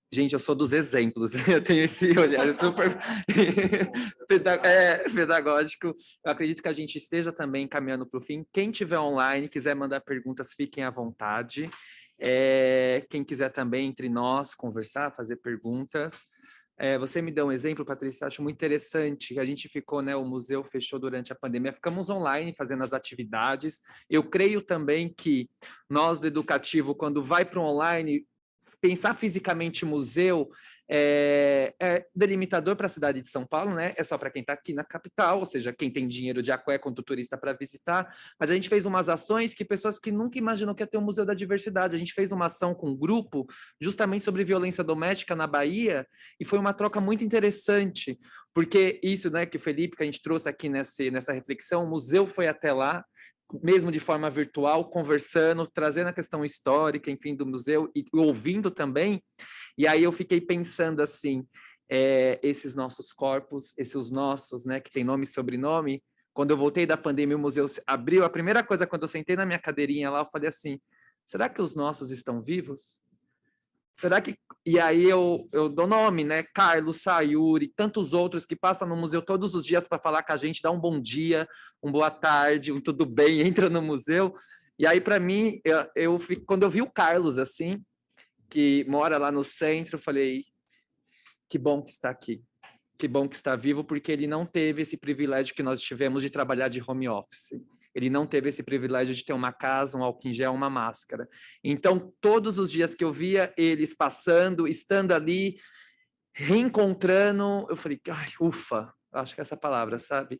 Gente, eu sou dos exemplos, eu tenho esse olhar super pedagógico. Eu acredito que a gente esteja também caminhando para o fim. Quem tiver online, quiser mandar perguntas, fiquem à vontade. Quem quiser também, entre nós, conversar, fazer perguntas. Você me deu um exemplo, Patrícia, acho muito interessante. A gente ficou, né? O museu fechou durante a pandemia, ficamos online fazendo as atividades. Eu creio também que nós, do educativo, quando vai para o online, pensar fisicamente museu é delimitador para a cidade de São Paulo, né? É só para quem está aqui na capital, ou seja, quem tem dinheiro de aqué quanto turista para visitar. Mas a gente fez umas ações que pessoas que nunca imaginou que ia ter um museu da diversidade. A gente fez uma ação com um grupo justamente sobre violência doméstica na Bahia e foi uma troca muito interessante, porque isso, né, que o Felipe, que a gente trouxe aqui nessa reflexão, o museu foi até lá, mesmo de forma virtual, conversando, trazendo a questão histórica, enfim, do museu e ouvindo também. E aí eu fiquei pensando assim, esses nossos corpos, esses nossos, né, que tem nome e sobrenome. Quando eu voltei da pandemia, o museu abriu. A primeira coisa, quando eu sentei na minha cadeirinha lá, eu falei assim, será que os nossos estão vivos? Será que... E aí eu dou nome, né? Carlos, Sayuri, tantos outros que passam no museu todos os dias para falar com a gente, dá um bom dia, um boa tarde, um tudo bem, entra no museu. E aí, para mim, quando eu vi o Carlos, assim, que mora lá no centro, eu falei, que bom que está aqui, que bom que está vivo, porque ele não teve esse privilégio que nós tivemos de trabalhar de home office. Ele não teve esse privilégio de ter uma casa, um álcool em gel, uma máscara. Então, todos os dias que eu via eles passando, estando ali, reencontrando, eu falei, ai, ufa, acho que é essa palavra, sabe?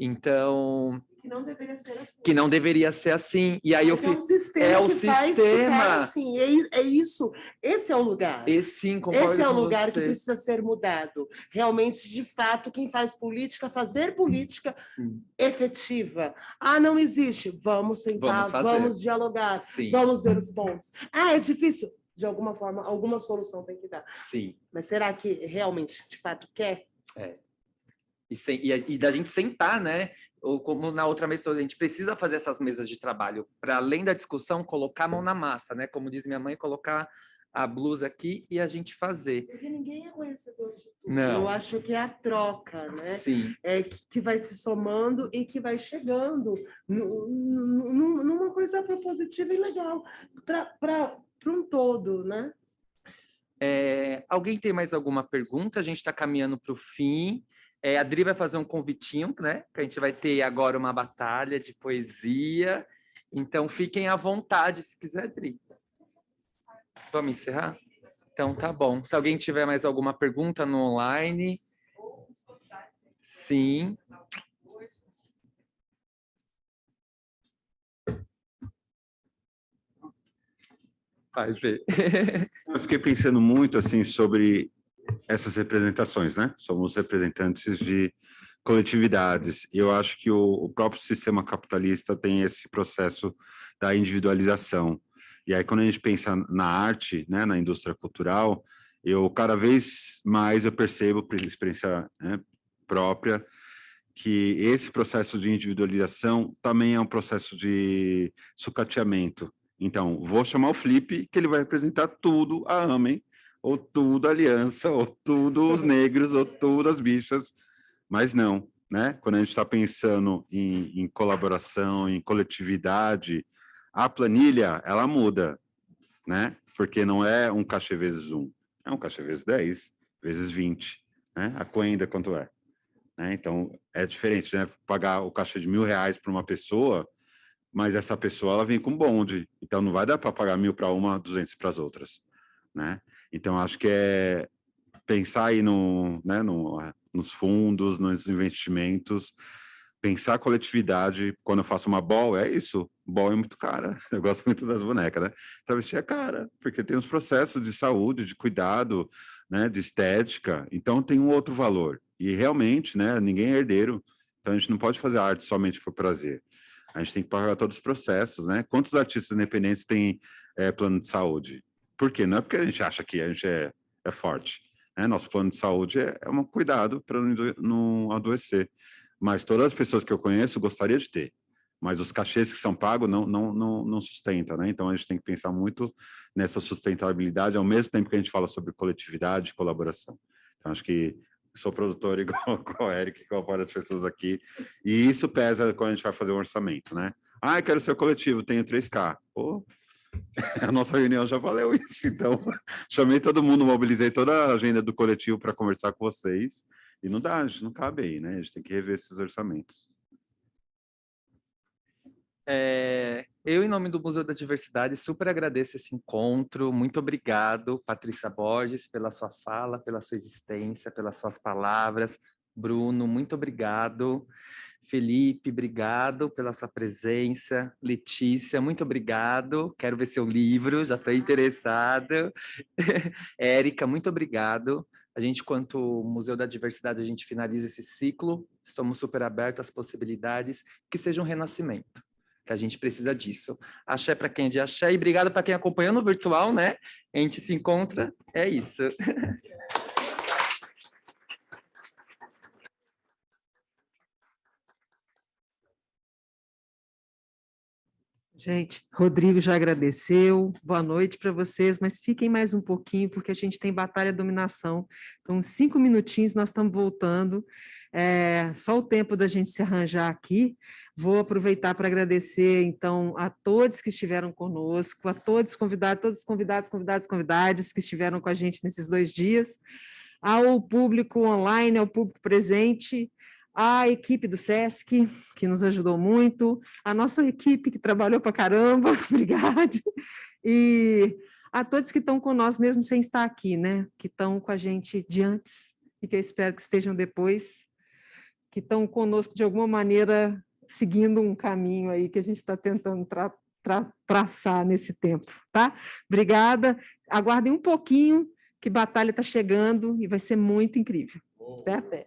Então, Que não deveria ser assim. que não deveria ser assim. E aí Mas eu é um sistema é o que faz sistema. ficar assim. É isso. Esse é o lugar. Sim, concordo Esse é o com lugar que você. precisa ser mudado. Realmente, de fato, quem faz política, fazer política Sim, efetiva. Ah, não existe. Vamos sentar, Vamos fazer. vamos dialogar, sim, vamos ver os pontos. Ah, é difícil. De alguma forma, alguma solução tem que dar. sim. Mas será que realmente, de fato, quer? E da gente sentar, né? Ou como na outra mesa, a gente precisa fazer essas mesas de trabalho para além da discussão, colocar a mão na massa, né? Como diz minha mãe, colocar a blusa aqui e a gente fazer. Porque ninguém é conhecedor de tudo. Não. Eu acho que é a troca, né? Sim, Que vai se somando e que vai chegando numa coisa propositiva e legal para um todo, né? alguém tem mais alguma pergunta? A gente está caminhando para o fim. A Dri vai fazer um convitinho, né? Que a gente vai ter agora uma batalha de poesia. Então, fiquem à vontade, se quiser, Dri. Vamos encerrar? Então, tá bom. Se alguém tiver mais alguma pergunta no online... Sim. Vai ver. Eu fiquei pensando muito assim sobre essas representações, né? Somos representantes de coletividades. E eu acho que o próprio sistema capitalista tem esse processo da individualização. E aí, quando a gente pensa na arte, né, na indústria cultural, cada vez mais eu percebo, por experiência, né, própria, que esse processo de individualização também é um processo de sucateamento. Então, vou chamar o Flip, que ele vai representar tudo a Amém, ou tudo a Aliança, ou tudo os negros, ou tudo as bichas, mas não, né? Quando a gente está pensando em colaboração, em coletividade, a planilha, ela muda, né? Porque não é um cachê vezes 1, é um cachê vezes 10, vezes 20, né? A coenda quanto é? Né? Então, é diferente, né? Pagar o cachê de R$1.000 para uma pessoa, mas essa pessoa ela vem com bonde, então não vai dar para pagar 1.000 para uma, 200 para as outras, né? Então acho que é pensar aí nos fundos, nos investimentos, pensar a coletividade. Quando eu faço uma ball, é isso, ball é muito cara, eu gosto muito das bonecas, né? Travesti é cara, porque tem os processos de saúde, de cuidado, né, de estética, então tem um outro valor, e realmente, né, ninguém é herdeiro, então a gente não pode fazer arte somente por prazer. A gente tem que pagar todos os processos, né? Quantos artistas independentes têm plano de saúde? Por quê? Não é porque a gente acha que a gente é forte, né? Nosso plano de saúde é um cuidado para não adoecer. Mas todas as pessoas que eu conheço gostaria de ter. Mas os cachês que são pagos não sustentam, né? Então a gente tem que pensar muito nessa sustentabilidade, ao mesmo tempo que a gente fala sobre coletividade e colaboração. Então acho que sou produtor igual o Eric, igual várias pessoas aqui, e isso pesa quando a gente vai fazer um orçamento, né? Ah, eu quero ser coletivo, tenho 3K. Pô, a nossa reunião já valeu isso, então chamei todo mundo, mobilizei toda a agenda do coletivo para conversar com vocês, e não dá, a gente não cabe aí, né? A gente tem que rever esses orçamentos. Eu, em nome do Museu da Diversidade, super agradeço esse encontro. Muito obrigado, Patrícia Borges, pela sua fala, pela sua existência, pelas suas palavras. Bruno, muito obrigado. Felipe, obrigado pela sua presença. Letícia, muito obrigado. Quero ver seu livro, já estou interessado. Érica, muito obrigado. A gente, quanto Museu da Diversidade, a gente finaliza esse ciclo. Estamos super abertos às possibilidades, que seja um renascimento, que a gente precisa disso. Axé para quem é de axé, e obrigado para quem acompanhou no virtual, né? A gente se encontra, é isso. Gente, Rodrigo já agradeceu, boa noite para vocês, mas fiquem mais um pouquinho, porque a gente tem Batalha Dominação. Então, 5 minutinhos, nós estamos voltando. Só o tempo da gente se arranjar aqui. Vou aproveitar para agradecer, então, a todos que estiveram conosco, a todos os convidados que estiveram com a gente nesses 2 dias, ao público online, ao público presente, a equipe do SESC, que nos ajudou muito, a nossa equipe que trabalhou para caramba, obrigada, e a todos que estão conosco, mesmo sem estar aqui, né? Que estão com a gente de antes e que eu espero que estejam depois, que estão conosco de alguma maneira, seguindo um caminho aí que a gente está tentando traçar nesse tempo, tá? Obrigada, aguardem um pouquinho, que batalha está chegando e vai ser muito incrível. Até.